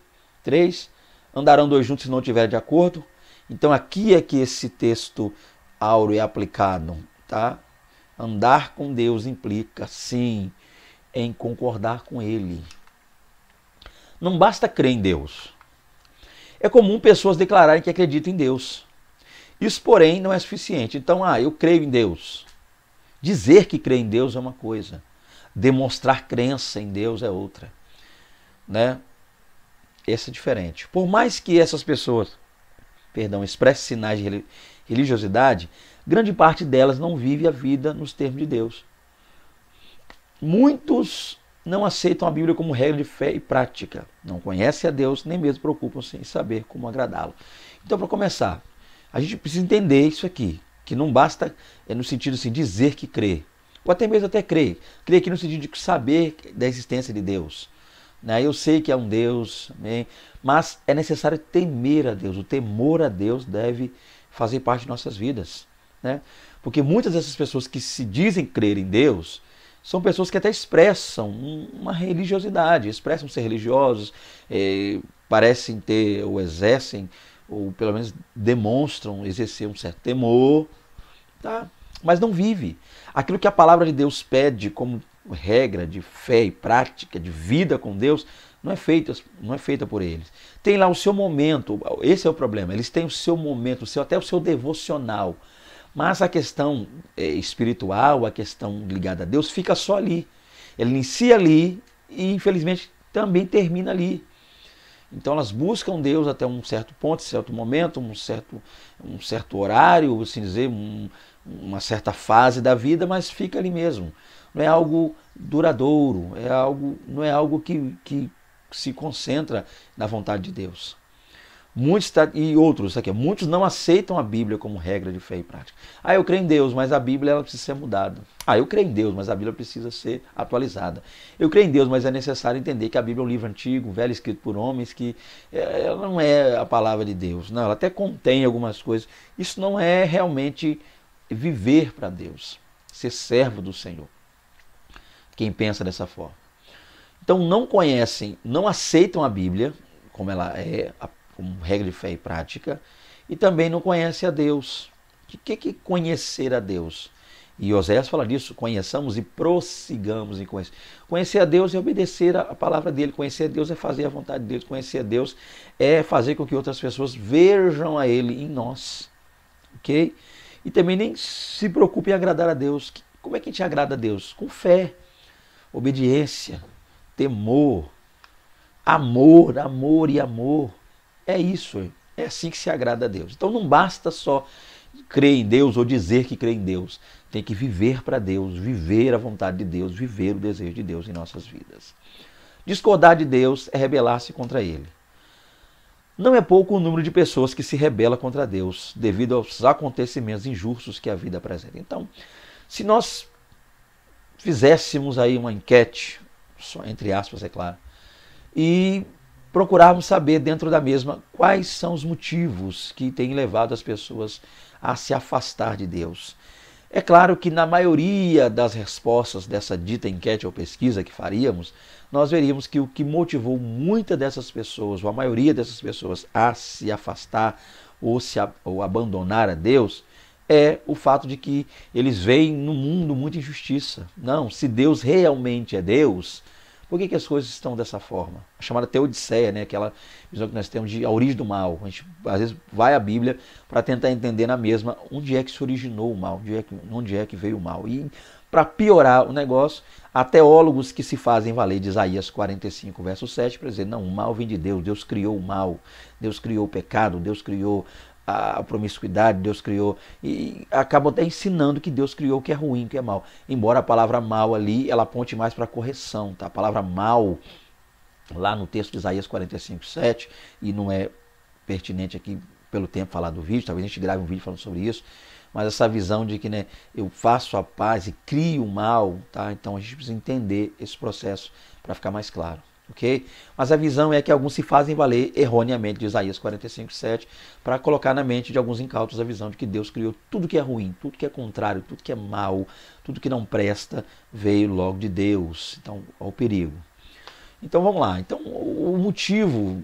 Andarão dois juntos se não estiverem de acordo? Então aqui é que esse texto áureo é aplicado, tá? Andar com Deus implica, sim, em concordar com Ele. Não basta crer em Deus. É comum pessoas declararem que acreditam em Deus. Isso, porém, não é suficiente. Então, eu creio em Deus. Dizer que crê em Deus é uma coisa. Demonstrar crença em Deus é outra. Né? Essa é diferente. Por mais que essas pessoas, expressem sinais de religiosidade, grande parte delas não vive a vida nos termos de Deus. Muitos não aceitam a Bíblia como regra de fé e prática. Não conhecem a Deus, nem mesmo preocupam-se em saber como agradá-lo. Então, para começar, a gente precisa entender isso aqui, que não basta, no sentido assim, dizer que crê, ou até mesmo crer. Crer aqui no sentido de saber da existência de Deus. Eu sei que é um Deus, mas é necessário temer a Deus. O temor a Deus deve fazer parte de nossas vidas. Porque muitas dessas pessoas que se dizem crer em Deus são pessoas que até expressam uma religiosidade, expressam ser religiosos, parecem ter ou exercem, ou pelo menos demonstram exercer um certo temor, tá? Mas não vive. Aquilo que a palavra de Deus pede como regra de fé e prática, de vida com Deus, não é feita por eles. Tem lá o seu momento, esse é o problema, eles têm o seu momento, até o seu devocional. Mas a questão espiritual, a questão ligada a Deus, fica só ali. Ele inicia ali e, infelizmente, também termina ali. Então elas buscam Deus até um certo ponto, um certo momento, um certo horário, assim dizer, uma certa fase da vida, mas fica ali mesmo. Não é algo duradouro, não é algo que se concentra na vontade de Deus. Muitos não aceitam a Bíblia como regra de fé e prática. Eu creio em Deus, mas a Bíblia ela precisa ser mudada. Eu creio em Deus, mas a Bíblia precisa ser atualizada. Eu creio em Deus, mas é necessário entender que a Bíblia é um livro antigo, velho, escrito por homens, que ela não é a palavra de Deus. Não, ela até contém algumas coisas. Isso não é realmente viver para Deus, ser servo do Senhor. Quem pensa dessa forma. Então não aceitam a Bíblia como ela é, como regra de fé e prática, e também não conhece a Deus. O que é conhecer a Deus? E Oséias fala disso, conheçamos e prossigamos em conhecer. Conhecer a Deus é obedecer a palavra dele, conhecer a Deus é fazer a vontade dele, conhecer a Deus é fazer com que outras pessoas vejam a ele em nós. Ok? E também nem se preocupe em agradar a Deus. Como é que a gente agrada a Deus? Com fé, obediência, temor, amor e amor. É isso, é assim que se agrada a Deus. Então não basta só crer em Deus ou dizer que crê em Deus. Tem que viver para Deus, viver a vontade de Deus, viver o desejo de Deus em nossas vidas. Discordar de Deus é rebelar-se contra Ele. Não é pouco o número de pessoas que se rebela contra Deus devido aos acontecimentos injustos que a vida apresenta. Então, se nós fizéssemos aí uma enquete, só entre aspas, é claro, e procurarmos saber dentro da mesma quais são os motivos que têm levado as pessoas a se afastar de Deus. É claro que na maioria das respostas dessa dita enquete ou pesquisa que faríamos, nós veríamos que o que motivou muitas dessas pessoas, ou a maioria dessas pessoas, a se afastar ou abandonar a Deus, é o fato de que eles veem no mundo muita injustiça. Não, se Deus realmente é Deus, por que as coisas estão dessa forma? A chamada teodiceia, aquela visão que nós temos de a origem do mal. A gente às vezes vai à Bíblia para tentar entender na mesma onde é que se originou o mal, onde é que veio o mal. E para piorar o negócio, há teólogos que se fazem valer de Isaías 45, verso 7, para dizer, não, o mal vem de Deus, Deus criou o mal, Deus criou o pecado, Deus criou a promiscuidade, Deus criou, e acabam até ensinando que Deus criou o que é ruim, o que é mal. Embora a palavra mal ali, ela aponte mais para a correção, tá? A palavra mal, lá no texto de Isaías 45, 7, e não é pertinente aqui pelo tempo falar do vídeo, talvez a gente grave um vídeo falando sobre isso, mas essa visão de que eu faço a paz e crio o mal, tá? Então a gente precisa entender esse processo para ficar mais claro. Okay? Mas a visão é que alguns se fazem valer erroneamente de Isaías 45, 7 para colocar na mente de alguns incautos a visão de que Deus criou tudo que é ruim, tudo que é contrário, tudo que é mal, tudo que não presta veio logo de Deus. Então, ao perigo. Então vamos lá. Então o motivo,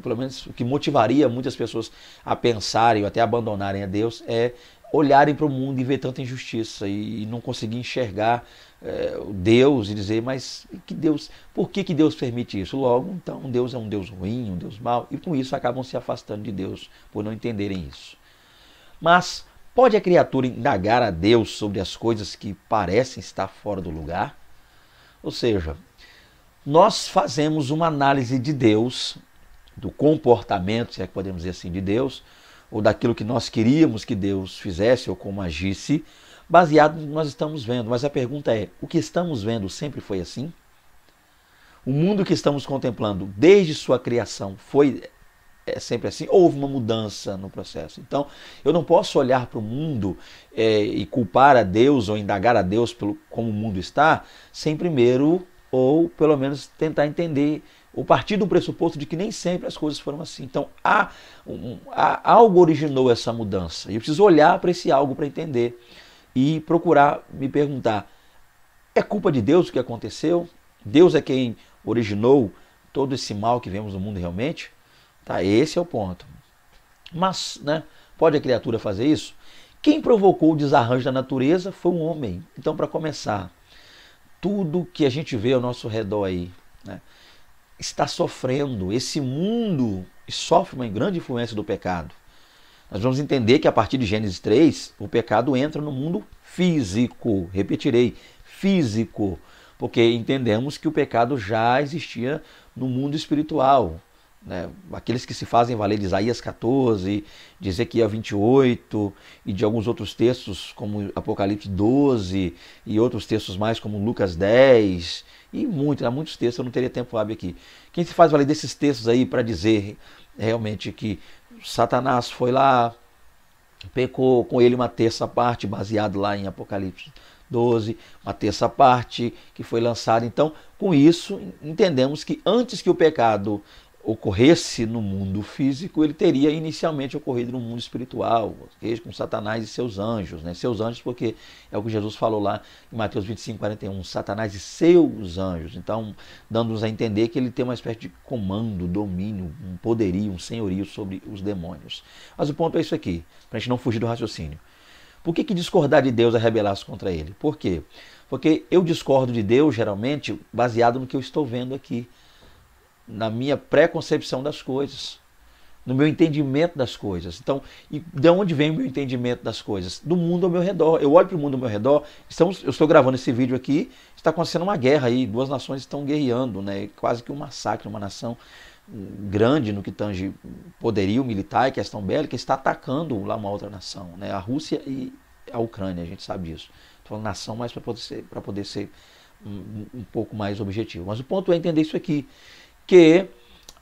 pelo menos o que motivaria muitas pessoas a pensarem ou até abandonarem a Deus é olharem para o mundo e ver tanta injustiça e não conseguir enxergar Deus e dizer, mas por que Deus permite isso? Logo, então Deus é um Deus ruim, um Deus mau, e com isso acabam se afastando de Deus por não entenderem isso. Mas pode a criatura indagar a Deus sobre as coisas que parecem estar fora do lugar? Ou seja, nós fazemos uma análise de Deus, do comportamento, se é que podemos dizer assim, de Deus, ou daquilo que nós queríamos que Deus fizesse ou como agisse, baseado no que nós estamos vendo. Mas a pergunta é, o que estamos vendo sempre foi assim? O mundo que estamos contemplando desde sua criação é sempre assim? Ou houve uma mudança no processo? Então, eu não posso olhar para o mundo e culpar a Deus ou indagar a Deus pelo como o mundo está, sem primeiro, ou pelo menos tentar entender, ou partir do pressuposto de que nem sempre as coisas foram assim. Então, algo originou essa mudança. E eu preciso olhar para esse algo para entender e procurar me perguntar, é culpa de Deus o que aconteceu? Deus é quem originou todo esse mal que vemos no mundo realmente? Tá, esse é o ponto. Mas, pode a criatura fazer isso? Quem provocou o desarranjo da natureza foi um homem. Então, para começar, tudo que a gente vê ao nosso redor aí, está sofrendo. Esse mundo sofre uma grande influência do pecado. Nós vamos entender que a partir de Gênesis 3, o pecado entra no mundo físico. Repetirei, físico. Porque entendemos que o pecado já existia no mundo espiritual. Aqueles que se fazem valer de Isaías 14, de Ezequiel 28 e de alguns outros textos como Apocalipse 12 e outros textos mais como Lucas 10 e há muitos textos, eu não teria tempo hábil aqui. Quem se faz valer desses textos aí para dizer realmente que Satanás foi lá, pecou com ele uma terça parte, baseado lá em Apocalipse 12, uma terça parte que foi lançada. Então, com isso, entendemos que antes que o pecado ocorresse no mundo físico, ele teria inicialmente ocorrido no mundo espiritual, com Satanás e seus anjos. Seus anjos porque é o que Jesus falou lá em Mateus 25, 41, Satanás e seus anjos. Então, dando-nos a entender que ele tem uma espécie de comando, domínio, um poderio, um senhorio sobre os demônios. Mas o ponto é isso aqui, para a gente não fugir do raciocínio. Por que discordar de Deus é rebelar-se contra ele? Por quê? Porque eu discordo de Deus, geralmente, baseado no que eu estou vendo aqui, na minha pré-concepção das coisas, no meu entendimento das coisas. Então, e de onde vem o meu entendimento das coisas? Do mundo ao meu redor. Eu olho para o mundo ao meu redor, eu estou gravando esse vídeo aqui, está acontecendo uma guerra aí, duas nações estão guerreando, quase que um massacre, uma nação grande no que tange poderio militar e questão bélica, está atacando lá uma outra nação, a Rússia e a Ucrânia, a gente sabe disso. Estou falando nação, mas para poder ser um pouco mais objetivo. Mas o ponto é entender isso aqui, que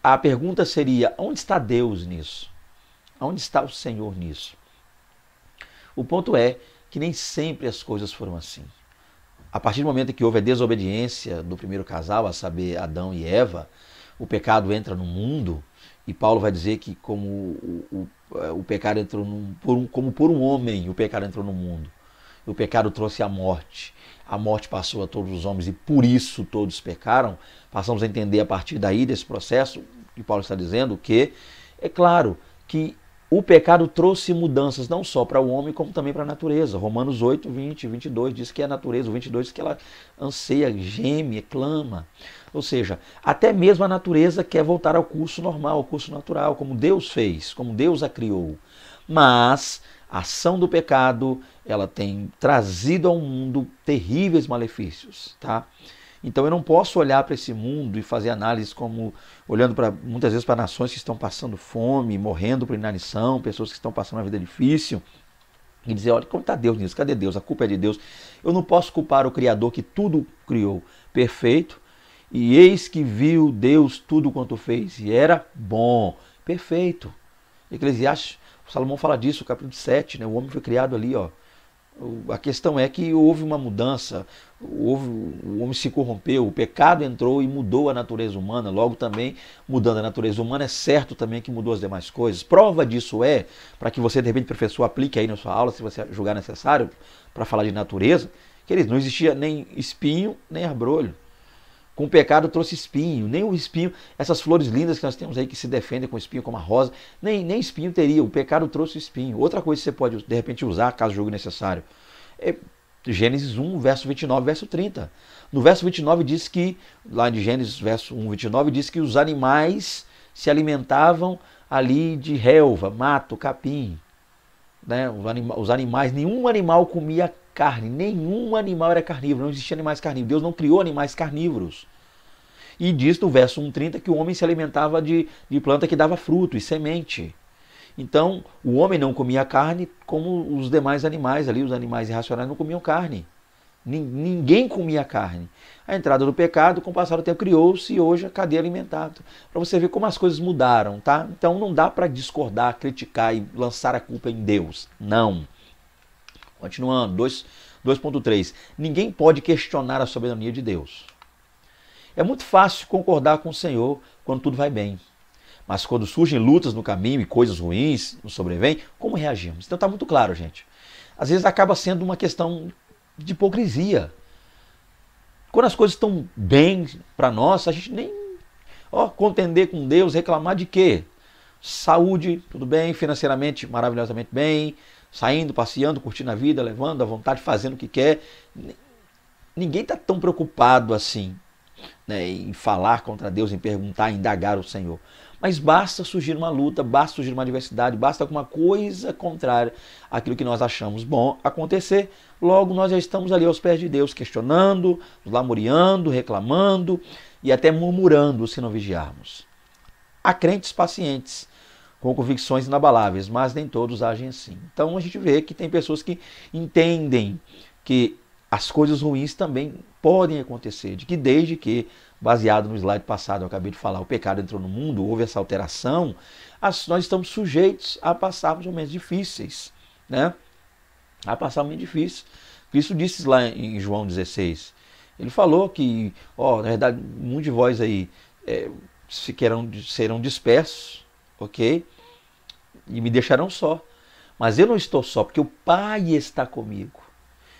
a pergunta seria, onde está Deus nisso? Onde está o Senhor nisso? O ponto é que nem sempre as coisas foram assim. A partir do momento em que houve a desobediência do primeiro casal, a saber, Adão e Eva, o pecado entra no mundo, e Paulo vai dizer que como o pecado entrou como por um homem, o pecado entrou no mundo. O pecado trouxe a morte passou a todos os homens e por isso todos pecaram. Passamos a entender a partir daí desse processo, que Paulo está dizendo, que é claro que o pecado trouxe mudanças não só para o homem, como também para a natureza. Romanos 8, 20, 22 diz que a natureza, o 22 diz que ela anseia, geme, clama. Ou seja, até mesmo a natureza quer voltar ao curso normal, ao curso natural, como Deus fez, como Deus a criou. Mas a ação do pecado, ela tem trazido ao mundo terríveis malefícios, tá? Então eu não posso olhar para esse mundo e fazer análise como olhando muitas vezes para nações que estão passando fome, morrendo por inanição, pessoas que estão passando uma vida difícil e dizer, olha, como está Deus nisso? Cadê Deus? A culpa é de Deus. Eu não posso culpar o Criador que tudo criou perfeito e eis que viu Deus tudo quanto fez e era bom, perfeito. Eclesiastes, Salomão fala disso, capítulo 7, o homem foi criado ali, ó. A questão é que houve uma mudança, o homem se corrompeu, o pecado entrou e mudou a natureza humana, logo também, mudando a natureza humana, é certo também que mudou as demais coisas. Prova disso para que você, de repente, professor, aplique aí na sua aula, se você julgar necessário, para falar de natureza, que não existia nem espinho, nem arbrolho. Com o pecado trouxe espinho, nem o espinho, essas flores lindas que nós temos aí que se defendem com espinho, como a rosa, nem espinho teria, o pecado trouxe espinho. Outra coisa que você pode, de repente, usar, caso julgue necessário, é Gênesis 1, verso 29, verso 30. No verso 29 diz que, lá de Gênesis, verso 1, 29, diz que os animais se alimentavam ali de relva, mato, capim. Né? Os animais, nenhum animal comia carne, nenhum animal era carnívoro, não existia animais carnívoros. Deus não criou animais carnívoros. E diz no verso 1,30 que o homem se alimentava de planta que dava fruto e semente. Então, o homem não comia carne como os demais animais ali, os animais irracionais não comiam carne. Ninguém comia carne. A entrada do pecado, com o passar do tempo, criou-se hoje a cadeia alimentar. Para você ver como as coisas mudaram, tá? Então não dá para discordar, criticar e lançar a culpa em Deus. Não. Continuando, 2.3. Ninguém pode questionar a soberania de Deus. É muito fácil concordar com o Senhor quando tudo vai bem. Mas quando surgem lutas no caminho e coisas ruins nos sobrevêm, como reagimos? Então está muito claro, gente. Às vezes acaba sendo uma questão de hipocrisia. Quando as coisas estão bem para nós, a gente nem contender com Deus, reclamar de quê? Saúde, tudo bem, financeiramente maravilhosamente bem, saindo, passeando, curtindo a vida, levando à vontade, fazendo o que quer. Ninguém está tão preocupado assim, né, em falar contra Deus, em perguntar, em indagar o Senhor. Mas basta surgir uma luta, basta surgir uma adversidade, basta alguma coisa contrária àquilo que nós achamos bom acontecer. Logo nós já estamos ali aos pés de Deus, questionando, lamuriando, reclamando e até murmurando se não vigiarmos. Há crentes pacientes, com convicções inabaláveis, mas nem todos agem assim. Então a gente vê que tem pessoas que entendem que as coisas ruins também podem acontecer, de que desde que, baseado no slide passado, eu acabei de falar, o pecado entrou no mundo, houve essa alteração, nós estamos sujeitos a passarmos momentos difíceis, né? A passar momentos difíceis. Cristo disse lá em João 16, ele falou que, na verdade, muitos de vós aí serão dispersos, ok? E me deixarão só. Mas eu não estou só, porque o Pai está comigo.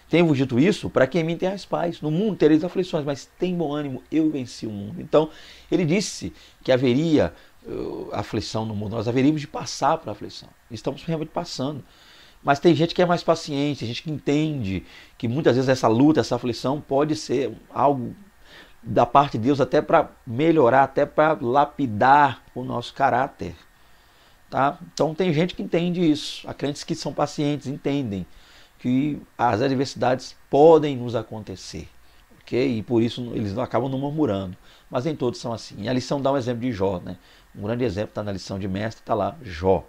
Tenho-vos dito isso para que em mim tenhais paz. No mundo tereis aflições, mas tem bom ânimo, eu venci o mundo. Então, ele disse que haveria aflição no mundo, nós haveríamos de passar por aflição. Estamos realmente passando. Mas tem gente que é mais paciente, tem gente que entende que muitas vezes essa luta, essa aflição pode ser algo da parte de Deus até para melhorar, até para lapidar o nosso caráter. Tá? Então tem gente que entende isso. Há crentes que são pacientes, entendem que as adversidades podem nos acontecer, ok? E por isso eles acabam não murmurando. Mas nem todos são assim. E a lição dá um exemplo de Jó, né? Um grande exemplo está na lição de mestre, está lá, Jó.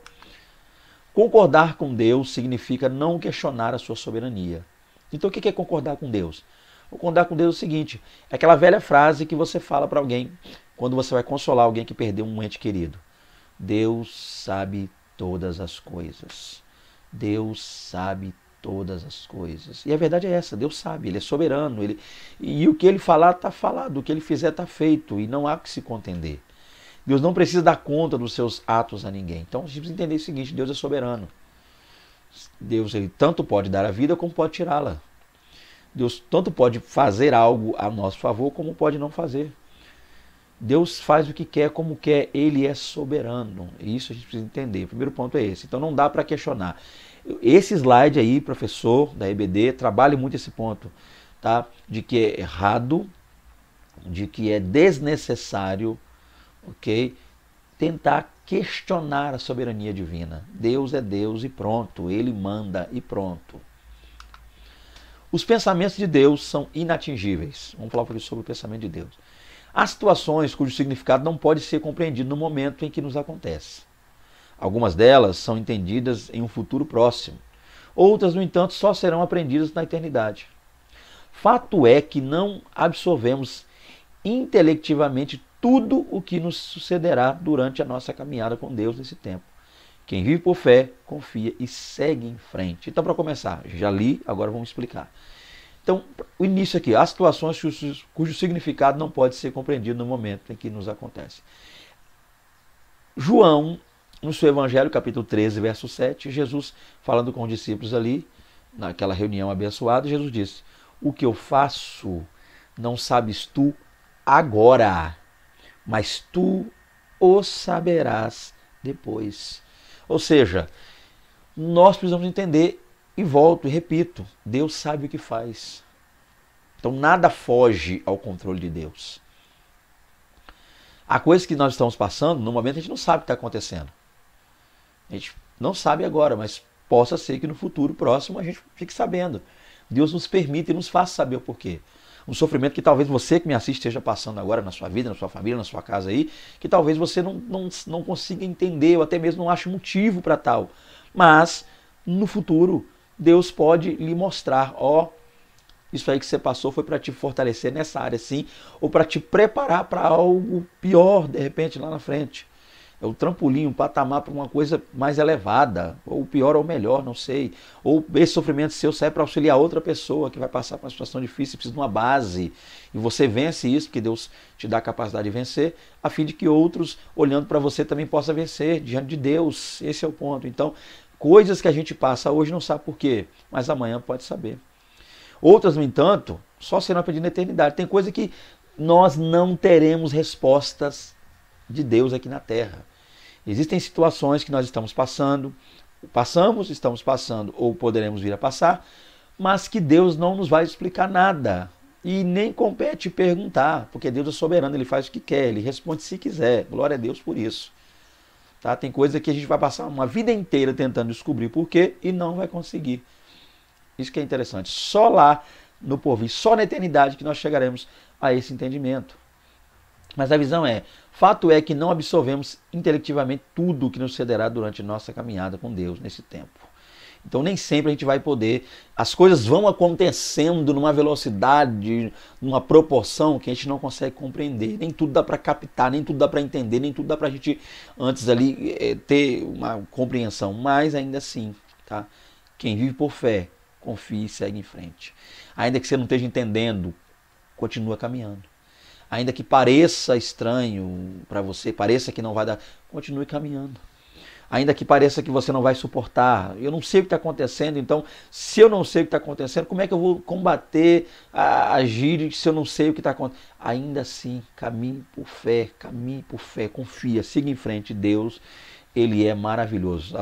Concordar com Deus significa não questionar a sua soberania. Então o que é concordar com Deus? Concordar com Deus é o seguinte, é aquela velha frase que você fala para alguém quando você vai consolar alguém que perdeu um ente querido. Deus sabe todas as coisas. Deus sabe todas as coisas. E a verdade é essa, Deus sabe, Ele é soberano. E o que Ele falar está falado, o que Ele fizer está feito. E não há que se contender. Deus não precisa dar conta dos seus atos a ninguém. Então a gente precisa entender o seguinte, Deus é soberano. Deus ele tanto pode dar a vida como pode tirá-la. Deus tanto pode fazer algo a nosso favor como pode não fazer. Deus faz o que quer, como quer, Ele é soberano. E isso a gente precisa entender. O primeiro ponto é esse. Então não dá para questionar. Esse slide aí, professor da EBD, trabalha muito esse ponto, tá? De que é errado, de que é desnecessário, ok? Tentar questionar a soberania divina. Deus é Deus e pronto. Ele manda e pronto. Os pensamentos de Deus são inatingíveis. Vamos falar um pouquinho sobre o pensamento de Deus. Há situações cujo significado não pode ser compreendido no momento em que nos acontece. Algumas delas são entendidas em um futuro próximo. Outras, no entanto, só serão aprendidas na eternidade. Fato é que não absorvemos intelectivamente tudo o que nos sucederá durante a nossa caminhada com Deus nesse tempo. Quem vive por fé, confia e segue em frente. Então, para começar, já li, agora vamos explicar. Então, o início aqui, há situações cujo significado não pode ser compreendido no momento em que nos acontece. João, no seu Evangelho, capítulo 13, verso 7, Jesus falando com os discípulos ali, naquela reunião abençoada, Jesus disse, o que eu faço não sabes tu, agora, mas tu o saberás depois. Ou seja, nós precisamos entender, e volto e repito, Deus sabe o que faz. Então nada foge ao controle de Deus. Há coisas que nós estamos passando, no momento a gente não sabe o que está acontecendo. A gente não sabe agora, mas possa ser que no futuro próximo a gente fique sabendo. Deus nos permite e nos faça saber o porquê. Um sofrimento que talvez você que me assiste esteja passando agora na sua vida, na sua família, na sua casa aí, que talvez você não consiga entender ou até mesmo não ache motivo para tal. Mas no futuro Deus pode lhe mostrar, ó, isso aí que você passou foi para te fortalecer nessa área sim, ou para te preparar para algo pior de repente lá na frente. É o trampolim, um patamar para uma coisa mais elevada, ou pior ou melhor, não sei. Ou esse sofrimento seu serve para auxiliar outra pessoa que vai passar por uma situação difícil, precisa de uma base. E você vence isso, porque Deus te dá a capacidade de vencer, a fim de que outros, olhando para você, também possam vencer diante de Deus. Esse é o ponto. Então, coisas que a gente passa hoje não sabe por quê, mas amanhã pode saber. Outras, no entanto, só serão aprendidas na eternidade. Tem coisa que nós não teremos respostas de Deus aqui na Terra. Existem situações que nós estamos passando, estamos passando ou poderemos vir a passar, mas que Deus não nos vai explicar nada. E nem compete perguntar, porque Deus é soberano, Ele faz o que quer, Ele responde se quiser. Glória a Deus por isso. Tá? Tem coisa que a gente vai passar uma vida inteira tentando descobrir por quê e não vai conseguir. Isso que é interessante. Só lá no porvir, só na eternidade que nós chegaremos a esse entendimento. Mas a visão é, fato é que não absorvemos intelectivamente tudo o que nos sucederá durante nossa caminhada com Deus nesse tempo. Então nem sempre a gente vai poder, as coisas vão acontecendo numa velocidade, numa proporção que a gente não consegue compreender. Nem tudo dá para captar, nem tudo dá para entender, nem tudo dá para a gente antes ali ter uma compreensão. Mas ainda assim, tá? Quem vive por fé, confia e segue em frente. Ainda que você não esteja entendendo, continua caminhando. Ainda que pareça estranho para você, pareça que não vai dar, continue caminhando. Ainda que pareça que você não vai suportar, eu não sei o que está acontecendo, então se eu não sei o que está acontecendo, como é que eu vou combater, agir se eu não sei o que está acontecendo? Ainda assim, caminhe por fé, confia, siga em frente, Deus. Ele é maravilhoso.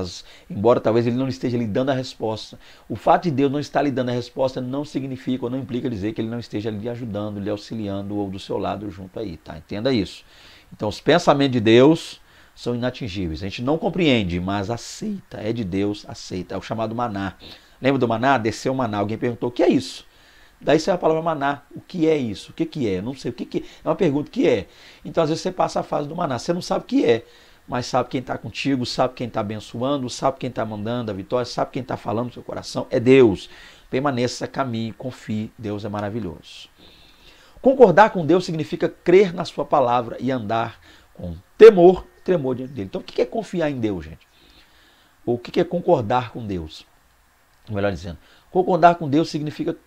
Embora talvez ele não esteja lhe dando a resposta. O fato de Deus não estar lhe dando a resposta não significa ou não implica dizer que ele não esteja lhe ajudando, lhe auxiliando ou do seu lado junto aí, tá? Entenda isso. Então os pensamentos de Deus são inatingíveis. A gente não compreende, mas aceita. É de Deus, aceita. É o chamado maná. Lembra do maná? Desceu o maná. Alguém perguntou, o que é isso? Daí saiu a palavra maná. O que é isso? O que é? Não sei. O que é? É uma pergunta, o que é? Então às vezes você passa a fase do maná. Você não sabe o que é. Mas sabe quem está contigo, sabe quem está abençoando, sabe quem está mandando a vitória, sabe quem está falando no seu coração, é Deus. Permaneça, caminhe, confie, Deus é maravilhoso. Concordar com Deus significa crer na sua palavra e andar com temor diante dele. Então o que é confiar em Deus, gente? Ou o que é concordar com Deus? Melhor dizendo, concordar com Deus significa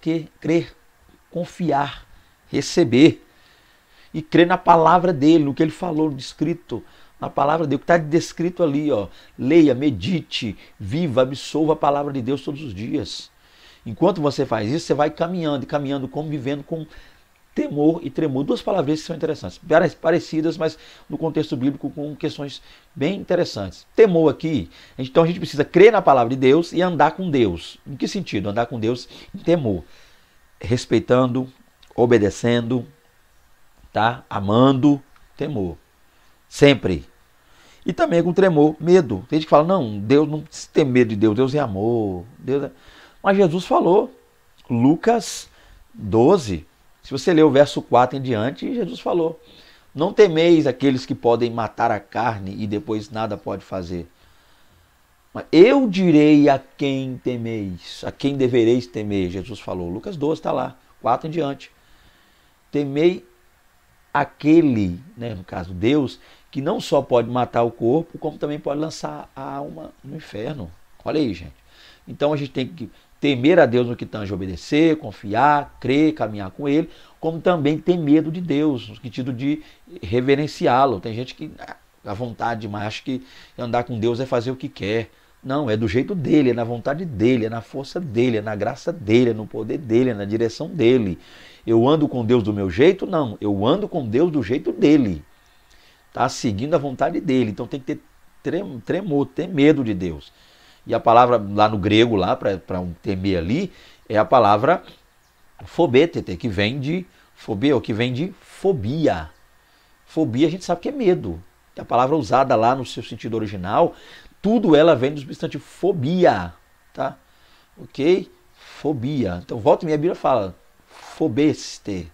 crer, confiar, receber e crer na palavra dele, no que ele falou, no escrito, na palavra de Deus, que está descrito ali, ó. Leia, medite, viva, absorva a palavra de Deus todos os dias. Enquanto você faz isso, você vai caminhando, como vivendo com temor e tremor. Duas palavras que são interessantes, parecidas, mas no contexto bíblico com questões bem interessantes. Temor aqui, então a gente precisa crer na palavra de Deus e andar com Deus. Em que sentido? Andar com Deus em temor. Respeitando, obedecendo, tá? Amando, temor. Sempre. E também com tremor, medo. Tem gente que fala, não, Deus não precisa ter medo de Deus, Deus é amor. Deus é... Mas Jesus falou, Lucas 12, se você ler o verso 4 em diante, Jesus falou, não temeis aqueles que podem matar a carne e depois nada pode fazer. Mas eu direi a quem temeis, a quem devereis temer, Jesus falou. Lucas 12 está lá, 4 em diante. Temei aquele, né, no caso Deus, que não só pode matar o corpo, como também pode lançar a alma no inferno. Olha aí, gente. Então a gente tem que temer a Deus no que tange obedecer, confiar, crer, caminhar com Ele, como também ter medo de Deus, no sentido de reverenciá-lo. Tem gente que, à vontade demais, acha que andar com Deus é fazer o que quer. Não, é do jeito dele, é na vontade dele, é na força dele, é na graça dele, é no poder dele, é na direção dele. Eu ando com Deus do meu jeito? Não, eu ando com Deus do jeito dele. Tá seguindo a vontade dele. Então tem que ter tremor, ter medo de Deus. E a palavra lá no grego, lá para um temer ali, é a palavra phobetete, que vem de fobia, ou que vem de fobia. Fobia a gente sabe que é medo. A palavra usada lá no seu sentido original, tudo ela vem do substantivo fobia, tá? Ok? Fobia. Então volta e meia a Bíblia fala phobeste,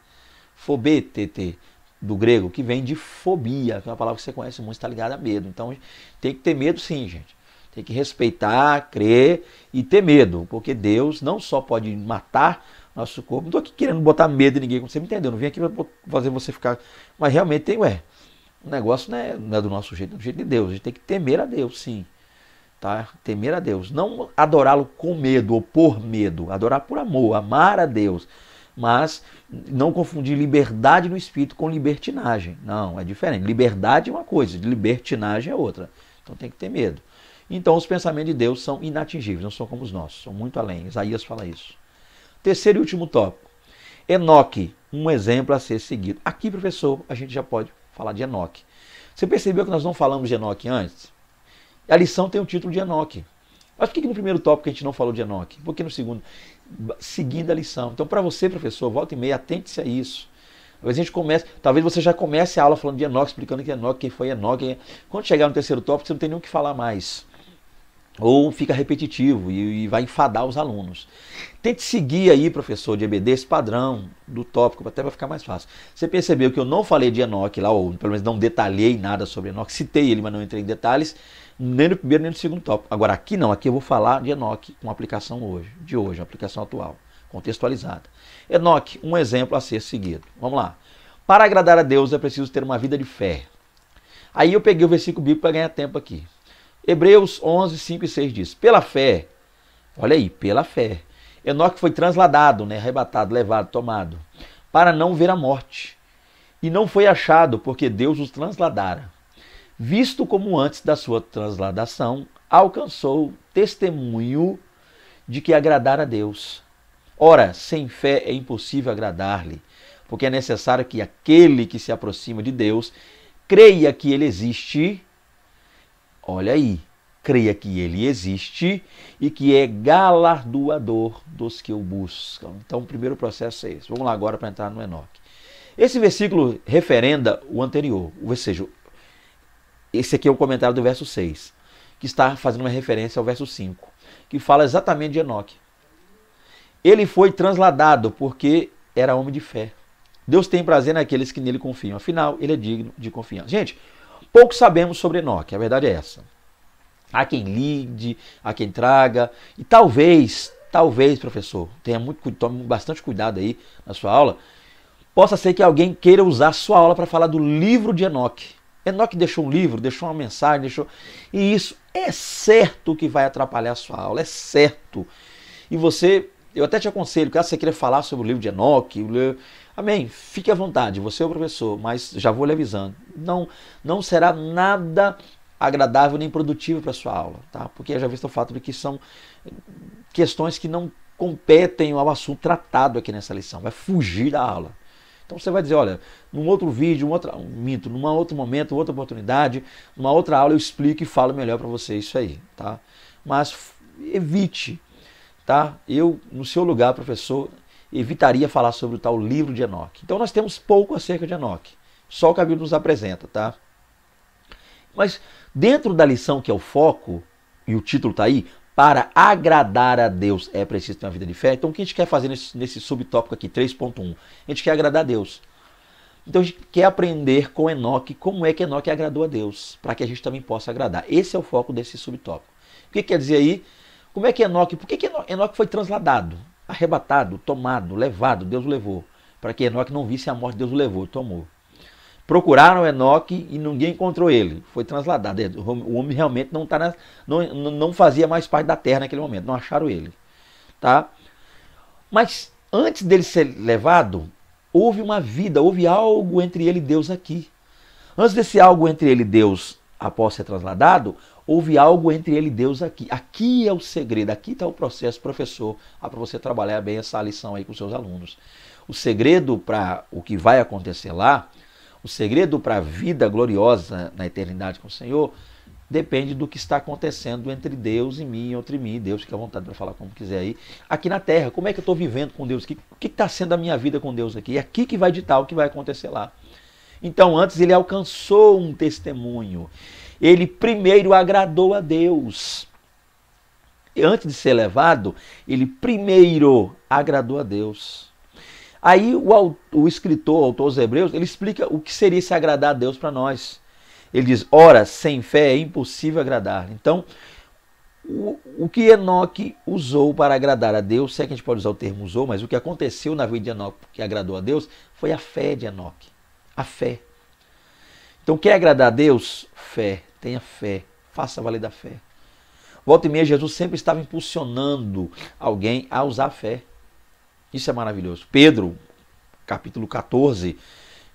phobetete, do grego, que vem de fobia, que é uma palavra que você conhece muito, está ligada a medo. Então tem que ter medo sim, gente. Tem que respeitar, crer e ter medo, porque Deus não só pode matar nosso corpo, não estou aqui querendo botar medo em ninguém, como você me entendeu, não vim aqui para fazer você ficar, mas realmente tem, o negócio não é do nosso jeito, é do jeito de Deus, a gente tem que temer a Deus, sim, tá? Temer a Deus, não adorá-lo com medo ou por medo, adorar por amor, amar a Deus, mas não confundir liberdade no espírito com libertinagem, não, é diferente, liberdade é uma coisa, libertinagem é outra, então tem que ter medo. Então os pensamentos de Deus são inatingíveis, não são como os nossos, são muito além. Isaías fala isso. Terceiro e último tópico. Enoque, um exemplo a ser seguido. Aqui, professor, a gente já pode falar de Enoque. Você percebeu que nós não falamos de Enoque antes? A lição tem o título de Enoque. Mas por que no primeiro tópico a gente não falou de Enoque? Por que no segundo? Seguindo a lição. Então, para você, professor, volta e meia, atente-se a isso. Talvez a gente comece, talvez você já comece a aula falando de Enoque, explicando que Enoque, quem foi Enoque. Quando chegar no terceiro tópico, você não tem nem o que falar mais. Ou fica repetitivo e vai enfadar os alunos. Tente seguir aí, professor de EBD, esse padrão do tópico, até vai ficar mais fácil. Você percebeu que eu não falei de Enoque lá, ou pelo menos não detalhei nada sobre Enoque, citei ele, mas não entrei em detalhes, nem no primeiro nem no segundo tópico. Agora aqui não, aqui eu vou falar de Enoque com aplicação de hoje, uma aplicação atual, contextualizada. Enoque, um exemplo a ser seguido. Vamos lá. Para agradar a Deus é preciso ter uma vida de fé. Aí eu peguei o versículo bíblico para ganhar tempo aqui. Hebreus 11, 5 e 6 diz, pela fé, olha aí, pela fé, Enoque foi transladado, arrebatado, levado, tomado, para não ver a morte. E não foi achado, porque Deus os transladara. Visto como antes da sua transladação, alcançou testemunho de que agradara a Deus. Ora, sem fé é impossível agradar-lhe, porque é necessário que aquele que se aproxima de Deus creia que ele existe. Olha aí, creia que ele existe e que é galardoador dos que o buscam. Então o primeiro processo é esse. Vamos lá agora para entrar no Enoque. Esse versículo referenda o anterior, ou seja, esse aqui é o comentário do verso 6, que está fazendo uma referência ao verso 5, que fala exatamente de Enoque. Ele foi transladado porque era homem de fé. Deus tem prazer naqueles que nele confiam. Afinal, ele é digno de confiança. Gente, pouco sabemos sobre Enoque, a verdade é essa. Há quem lide, há quem traga, e talvez, professor, tome bastante cuidado aí na sua aula, possa ser que alguém queira usar a sua aula para falar do livro de Enoque. Enoque deixou um livro, deixou uma mensagem, e isso é certo que vai atrapalhar a sua aula, é certo. E eu até te aconselho, caso você queira falar sobre o livro de Enoque, amém, fique à vontade, você é o professor, mas já vou lhe avisando, não será nada agradável nem produtivo para a sua aula, tá? Porque eu já visto o fato de que são questões que não competem ao assunto tratado aqui nessa lição, vai fugir da aula. Então você vai dizer, olha, num outro vídeo, num outro momento, outra oportunidade, numa outra aula eu explico e falo melhor para você isso aí, tá? Mas evite, tá? Eu, no seu lugar, professor, evitaria falar sobre o tal livro de Enoque. Então nós temos pouco acerca de Enoque, só o que a Bíblia nos apresenta, tá? Mas dentro da lição que é o foco, e o título está aí, para agradar a Deus é preciso ter uma vida de fé. Então o que a gente quer fazer nesse subtópico aqui, 3.1? A gente quer agradar a Deus. Então a gente quer aprender com Enoque como é que Enoque agradou a Deus, para que a gente também possa agradar. Esse é o foco desse subtópico. O que quer dizer aí? Como é que Enoque, por que Enoque foi transladado, arrebatado, tomado, levado, Deus o levou? Para que Enoque não visse a morte, Deus o levou, tomou. Procuraram Enoque e ninguém encontrou ele. Foi transladado. O homem realmente não fazia mais parte da terra naquele momento. Não acharam ele. Tá? Mas antes dele ser levado, houve uma vida, houve algo entre ele e Deus aqui. Antes desse algo entre ele e Deus após ser trasladado, houve algo entre ele e Deus aqui. Aqui é o segredo, aqui está o processo, professor, para você trabalhar bem essa lição aí com seus alunos. O segredo para o que vai acontecer lá, o segredo para a vida gloriosa na eternidade com o Senhor, depende do que está acontecendo entre Deus e mim, entre mim e Deus. Fique à vontade para falar como quiser aí. Aqui na Terra, como é que eu estou vivendo com Deus? O que está sendo a minha vida com Deus aqui? É aqui que vai ditar o que vai acontecer lá. Então, antes ele alcançou um testemunho. Ele primeiro agradou a Deus. Antes de ser levado, ele primeiro agradou a Deus. Aí o escritor, o autor dos Hebreus, ele explica o que seria se agradar a Deus para nós. Ele diz, ora, sem fé é impossível agradar. Então, o que Enoque usou para agradar a Deus, se é que a gente pode usar o termo usou, mas o que aconteceu na vida de Enoque que agradou a Deus, foi a fé de Enoque. A fé. Então, quer agradar a Deus? Fé. Tenha fé. Faça valer da fé. Volta e meia, Jesus sempre estava impulsionando alguém a usar a fé. Isso é maravilhoso. Pedro, capítulo 14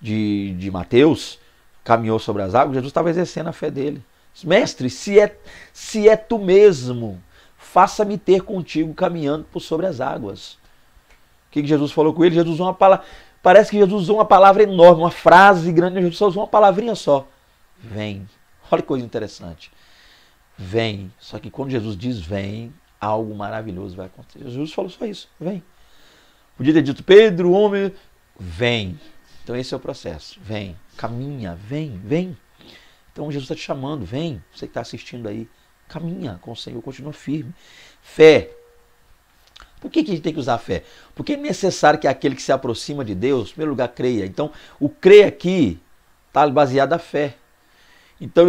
de Mateus, caminhou sobre as águas, Jesus estava exercendo a fé dele. Mestre, se é tu mesmo, faça-me ter contigo caminhando por sobre as águas. O que Jesus falou com ele? Jesus usou uma palavra, parece que Jesus usou uma palavra enorme, uma frase grande, Jesus só usou uma palavrinha só. Vem. Olha que coisa interessante. Vem. Só que quando Jesus diz vem, algo maravilhoso vai acontecer. Jesus falou só isso, vem. Podia ter dito, Pedro, homem, vem. Então esse é o processo. Vem, caminha, vem. Então Jesus está te chamando, vem. Você que está assistindo aí, caminha com o Senhor, continua firme. Fé. Por que a gente tem que usar fé? Porque é necessário que aquele que se aproxima de Deus, em primeiro lugar, creia. Então o crer aqui está baseado na fé. Então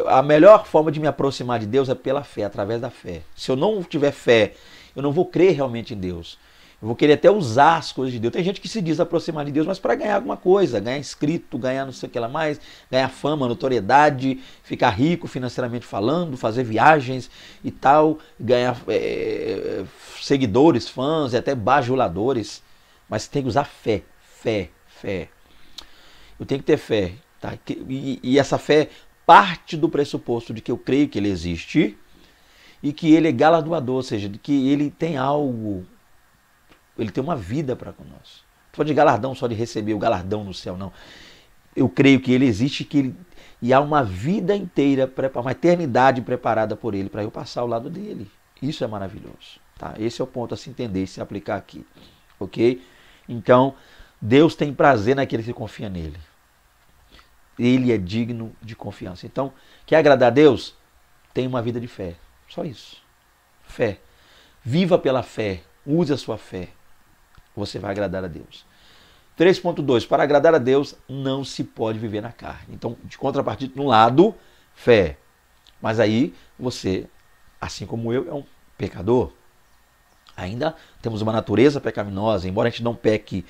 a melhor forma de me aproximar de Deus é pela fé, através da fé. Se eu não tiver fé, eu não vou crer realmente em Deus. Eu vou querer até usar as coisas de Deus. Tem gente que se diz aproximar de Deus, mas para ganhar alguma coisa, ganhar inscrito, ganhar não sei o que lá mais, ganhar fama, notoriedade, ficar rico financeiramente falando, fazer viagens e tal, ganhar seguidores, fãs e até bajuladores. Mas tem que usar fé. Eu tenho que ter fé. Tá? E essa fé parte do pressuposto de que eu creio que ele existe e que ele é galardoador, ou seja, de que ele tem algo. Ele tem uma vida para conosco. Não estou de galardão só de receber o galardão no céu, não. Eu creio que ele existe e há uma vida inteira, uma eternidade preparada por ele para eu passar ao lado dele. Isso é maravilhoso. Tá? Esse é o ponto a se entender e se aplicar aqui. Ok? Então, Deus tem prazer naquele que confia nele. Ele é digno de confiança. Então, quer agradar a Deus? Tenha uma vida de fé. Só isso. Fé. Viva pela fé. Use a sua fé. Você vai agradar a Deus. 3.2. Para agradar a Deus, não se pode viver na carne. Então, de contrapartida, de um lado, fé. Mas aí, você, assim como eu, é um pecador. Ainda temos uma natureza pecaminosa. Embora a gente não peque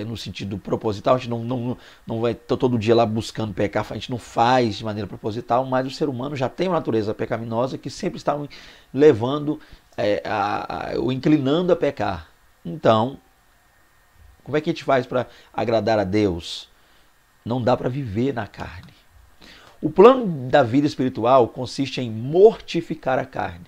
no sentido proposital, a gente não vai todo dia lá buscando pecar, a gente não faz de maneira proposital, mas o ser humano já tem uma natureza pecaminosa que sempre está levando, ou inclinando a pecar. Então, como é que a gente faz para agradar a Deus? Não dá para viver na carne. O plano da vida espiritual consiste em mortificar a carne.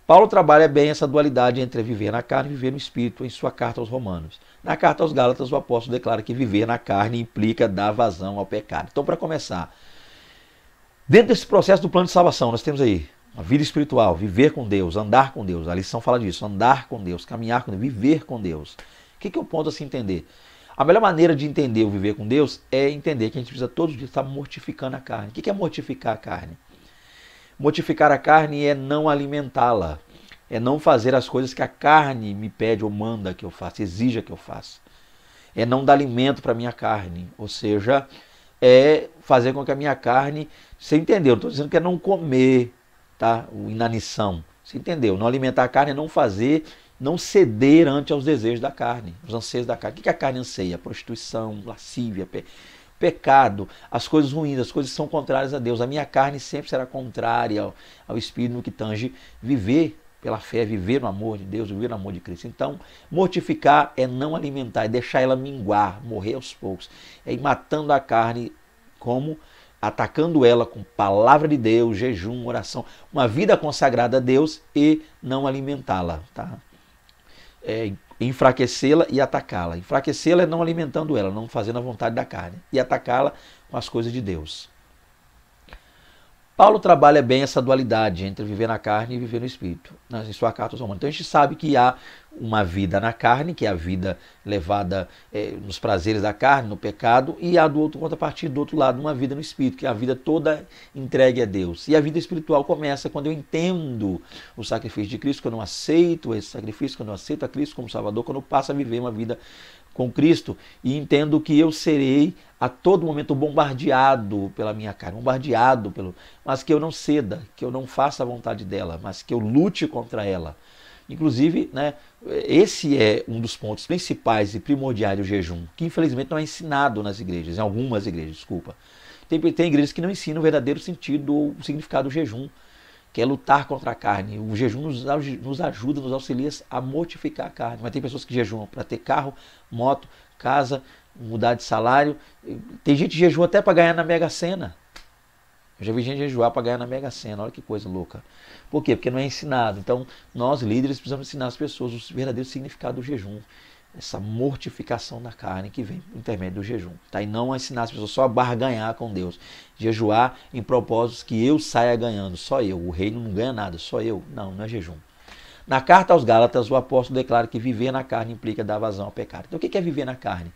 Paulo trabalha bem essa dualidade entre viver na carne e viver no espírito em sua carta aos Romanos. Na carta aos Gálatas, o apóstolo declara que viver na carne implica dar vazão ao pecado. Então, para começar, dentro desse processo do plano de salvação, nós temos aí a vida espiritual, viver com Deus, andar com Deus. A lição fala disso, andar com Deus, caminhar com Deus, viver com Deus. O que é o ponto a se entender? A melhor maneira de entender o viver com Deus é entender que a gente precisa todos os dias estar mortificando a carne. O que é mortificar a carne? Mortificar a carne é não alimentá-la. É não fazer as coisas que a carne me pede ou manda que eu faça, exija que eu faça. É não dar alimento para a minha carne. Ou seja, é fazer com que a minha carne... Você entendeu? Não estou dizendo que é não comer, tá? O inanição. Você entendeu? Não alimentar a carne é não fazer, não ceder ante aos desejos da carne, os anseios da carne. O que a carne anseia? Prostituição, lascívia, pecado, as coisas ruins, as coisas que são contrárias a Deus. A minha carne sempre será contrária ao Espírito no que tange viver pela fé, viver no amor de Deus, viver no amor de Cristo. Então, mortificar é não alimentar, é deixar ela minguar, morrer aos poucos. É ir matando a carne como atacando ela com palavra de Deus, jejum, oração, uma vida consagrada a Deus e não alimentá-la, tá? Enfraquecê-la e atacá-la. Enfraquecê-la é não alimentando ela, não fazendo a vontade da carne, e atacá-la com as coisas de Deus. Paulo trabalha bem essa dualidade entre viver na carne e viver no espírito, em sua carta aos Romanos. Então a gente sabe que há uma vida na carne, que é a vida levada nos prazeres da carne, no pecado, e há do outro contrapartida, do outro lado, uma vida no espírito, que é a vida toda entregue a Deus. E a vida espiritual começa quando eu entendo o sacrifício de Cristo, quando eu aceito esse sacrifício, quando eu aceito a Cristo como Salvador, quando eu passo a viver uma vida com Cristo e entendo que eu serei a todo momento bombardeado pela minha carne, mas que eu não ceda, que eu não faça a vontade dela, mas que eu lute contra ela. Inclusive, né, esse é um dos pontos principais e primordiais do jejum, que infelizmente não é ensinado nas igrejas, em algumas igrejas, desculpa. Tem igrejas que não ensinam o verdadeiro sentido ou o significado do jejum, que é lutar contra a carne. O jejum nos ajuda, nos auxilia a mortificar a carne. Mas tem pessoas que jejuam para ter carro, moto, casa, mudar de salário. Tem gente que jejua até para ganhar na Mega Sena. Eu já vi gente jejuar para ganhar na Mega Sena. Olha que coisa louca. Por quê? Porque não é ensinado. Então, nós líderes precisamos ensinar as pessoas o verdadeiro significado do jejum. Essa mortificação da carne que vem por intermédio do jejum. Tá? E não ensinar as pessoas só a barganhar com Deus. Jejuar em propósitos que eu saia ganhando. Só eu. O reino não ganha nada. Só eu. Não, não é jejum. Na carta aos Gálatas, o apóstolo declara que viver na carne implica dar vazão ao pecado. Então, o que é viver na carne?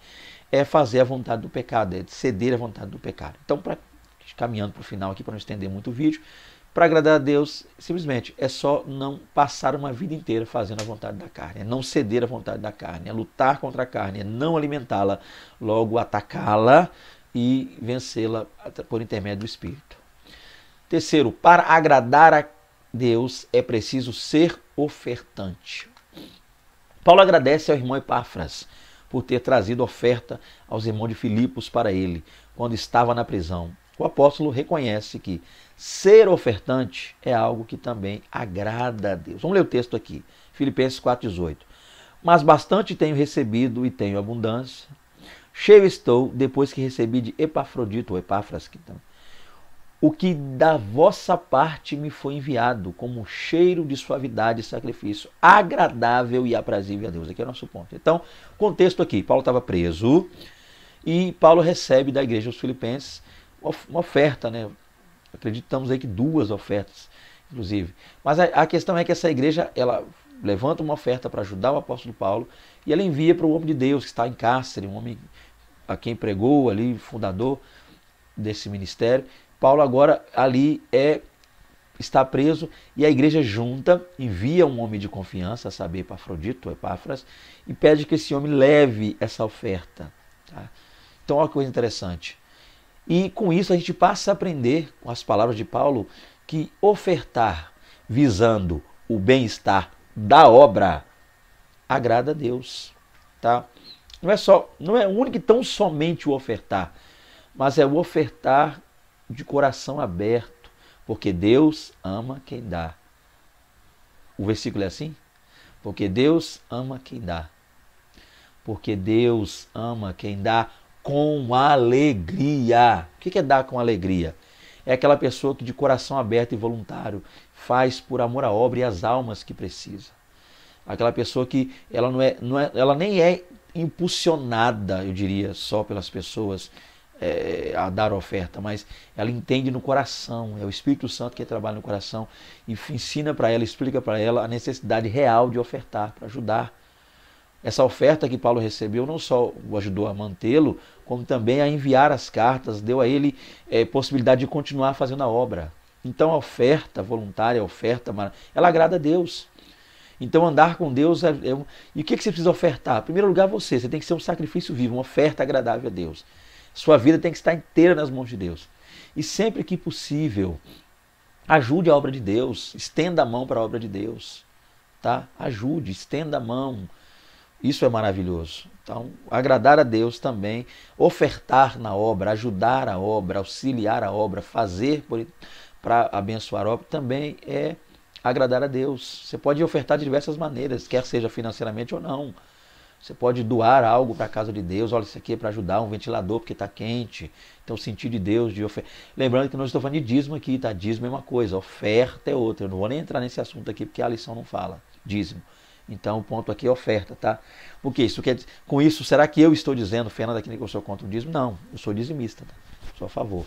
É fazer a vontade do pecado. É ceder a vontade do pecado. Então, caminhando para o final aqui, para não estender muito o vídeo, para agradar a Deus, simplesmente é só não passar uma vida inteira fazendo a vontade da carne, é não ceder à vontade da carne, é lutar contra a carne, é não alimentá-la, logo atacá-la e vencê-la por intermédio do Espírito. Terceiro, para agradar a Deus é preciso ser ofertante. Paulo agradece ao irmão Epáfras por ter trazido oferta aos irmãos de Filipos para ele, quando estava na prisão. O apóstolo reconhece que ser ofertante é algo que também agrada a Deus. Vamos ler o texto aqui, Filipenses 4,18. Mas bastante tenho recebido e tenho abundância. Cheio estou, depois que recebi de Epafrodito, ou Epáfras, o que da vossa parte me foi enviado, como um cheiro de suavidade e sacrifício, agradável e aprazível a Deus. Aqui é o nosso ponto. Então, contexto aqui, Paulo estava preso e Paulo recebe da igreja dos Filipenses uma oferta, né? Acreditamos aí que 2 ofertas, inclusive. Mas a questão é que essa igreja, ela levanta uma oferta para ajudar o apóstolo Paulo e ela envia para o homem de Deus que está em cárcere, um homem a quem pregou ali, fundador desse ministério. Paulo agora ali está preso e a igreja junta, envia um homem de confiança, a saber, Epafrodito, Epáfras, e pede que esse homem leve essa oferta. Tá? Então, olha que coisa interessante. E com isso a gente passa a aprender, com as palavras de Paulo, que ofertar visando o bem-estar da obra agrada a Deus. Tá? Não é único e tão somente o ofertar, mas é o ofertar de coração aberto, porque Deus ama quem dá. O versículo é assim? Porque Deus ama quem dá. Porque Deus ama quem dá com alegria. O que é dar com alegria? É aquela pessoa que de coração aberto e voluntário faz por amor à obra e às almas que precisa. Aquela pessoa que ela nem é impulsionada, eu diria, só pelas pessoas a dar oferta, mas ela entende no coração, é o Espírito Santo que trabalha no coração e ensina para ela, explica para ela a necessidade real de ofertar, para ajudar. Essa oferta que Paulo recebeu não só o ajudou a mantê-lo, como também a enviar as cartas, deu a ele possibilidade de continuar fazendo a obra. Então a oferta voluntária, a oferta, ela agrada a Deus. Então andar com Deus E o que você precisa ofertar? Em primeiro lugar você tem que ser um sacrifício vivo, uma oferta agradável a Deus. Sua vida tem que estar inteira nas mãos de Deus. E sempre que possível, ajude a obra de Deus, estenda a mão para a obra de Deus. Tá? Ajude, estenda a mão. Isso é maravilhoso. Então, agradar a Deus também, ofertar na obra, ajudar a obra, auxiliar a obra, fazer para abençoar a obra, também é agradar a Deus. Você pode ofertar de diversas maneiras, quer seja financeiramente ou não. Você pode doar algo para a casa de Deus. Olha, isso aqui é para ajudar um ventilador porque está quente. Então, o sentido de Deus de oferta. Lembrando que nós estamos falando de dízimo aqui, tá? Dízimo é uma coisa, oferta é outra. Eu não vou nem entrar nesse assunto aqui porque a lição não fala. Dízimo. Então, o ponto aqui é oferta, tá? Porque isso quer dizer, com isso, será que eu estou dizendo, Fernando, aqui que eu sou contra o dízimo? Não, eu sou dizimista, tá? Sou a favor.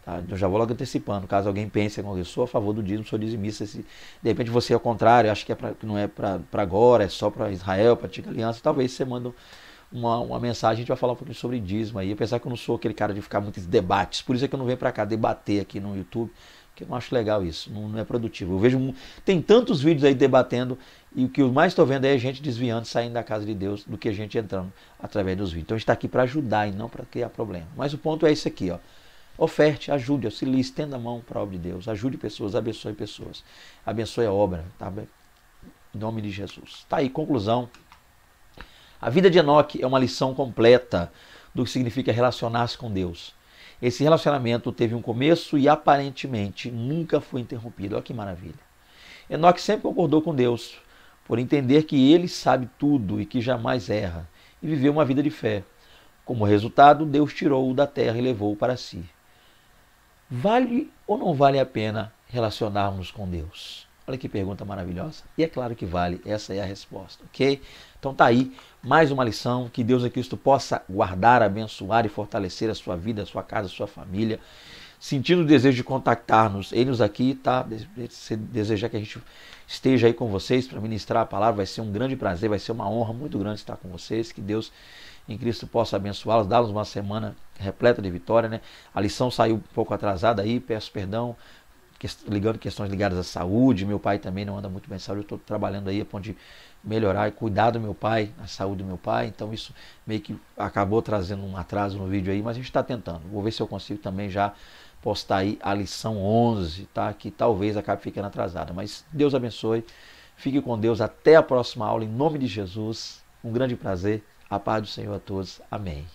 Tá? Eu já vou logo antecipando, caso alguém pense que eu sou a favor do dízimo, sou dizimista. Se de repente você é ao contrário, acha que não é para agora, é só para Israel, para a antiga aliança, talvez você manda uma mensagem, a gente vai falar um pouquinho sobre dízimo aí, apesar que eu não sou aquele cara de ficar muitos debates, por isso é que eu não venho para cá debater aqui no YouTube, porque eu não acho legal isso, não é produtivo. Eu vejo, tem tantos vídeos aí debatendo, e o que eu mais estou vendo é a gente desviando, saindo da casa de Deus, do que a gente entrando através dos vídeos. Então a gente está aqui para ajudar e não para criar problema. Mas o ponto é esse aqui, ó. Oferte, ajude, auxilie, estenda a mão para a obra de Deus, ajude pessoas, abençoe a obra, tá? Em nome de Jesus. Tá aí, conclusão. A vida de Enoque é uma lição completa do que significa relacionar-se com Deus. Esse relacionamento teve um começo e aparentemente nunca foi interrompido. Olha que maravilha. Enoque sempre concordou com Deus, por entender que ele sabe tudo e que jamais erra, e viveu uma vida de fé. Como resultado, Deus tirou-o da terra e levou-o para si. Vale ou não vale a pena relacionarmos com Deus? Olha que pergunta maravilhosa. E é claro que vale, essa é a resposta, ok? Então tá aí, mais uma lição, que Deus e Cristo possa guardar, abençoar e fortalecer a sua vida, a sua casa, a sua família. Sentindo o desejo de contactar-nos, eles aqui, tá? Se desejar que a gente esteja aí com vocês para ministrar a palavra, vai ser um grande prazer, vai ser uma honra muito grande estar com vocês, que Deus em Cristo possa abençoá-los, dar-nos uma semana repleta de vitória, né? A lição saiu um pouco atrasada aí, peço perdão, ligando questões ligadas à saúde, meu pai também não anda muito bem de saúde, eu estou trabalhando aí a ponto de melhorar e cuidar do meu pai, a saúde do meu pai, então isso meio que acabou trazendo um atraso no vídeo aí, mas a gente está tentando, vou ver se eu consigo também já postar aí a lição 11, tá? Que talvez acabe ficando atrasada, mas Deus abençoe, fique com Deus, até a próxima aula, em nome de Jesus, um grande prazer, a paz do Senhor a todos, amém.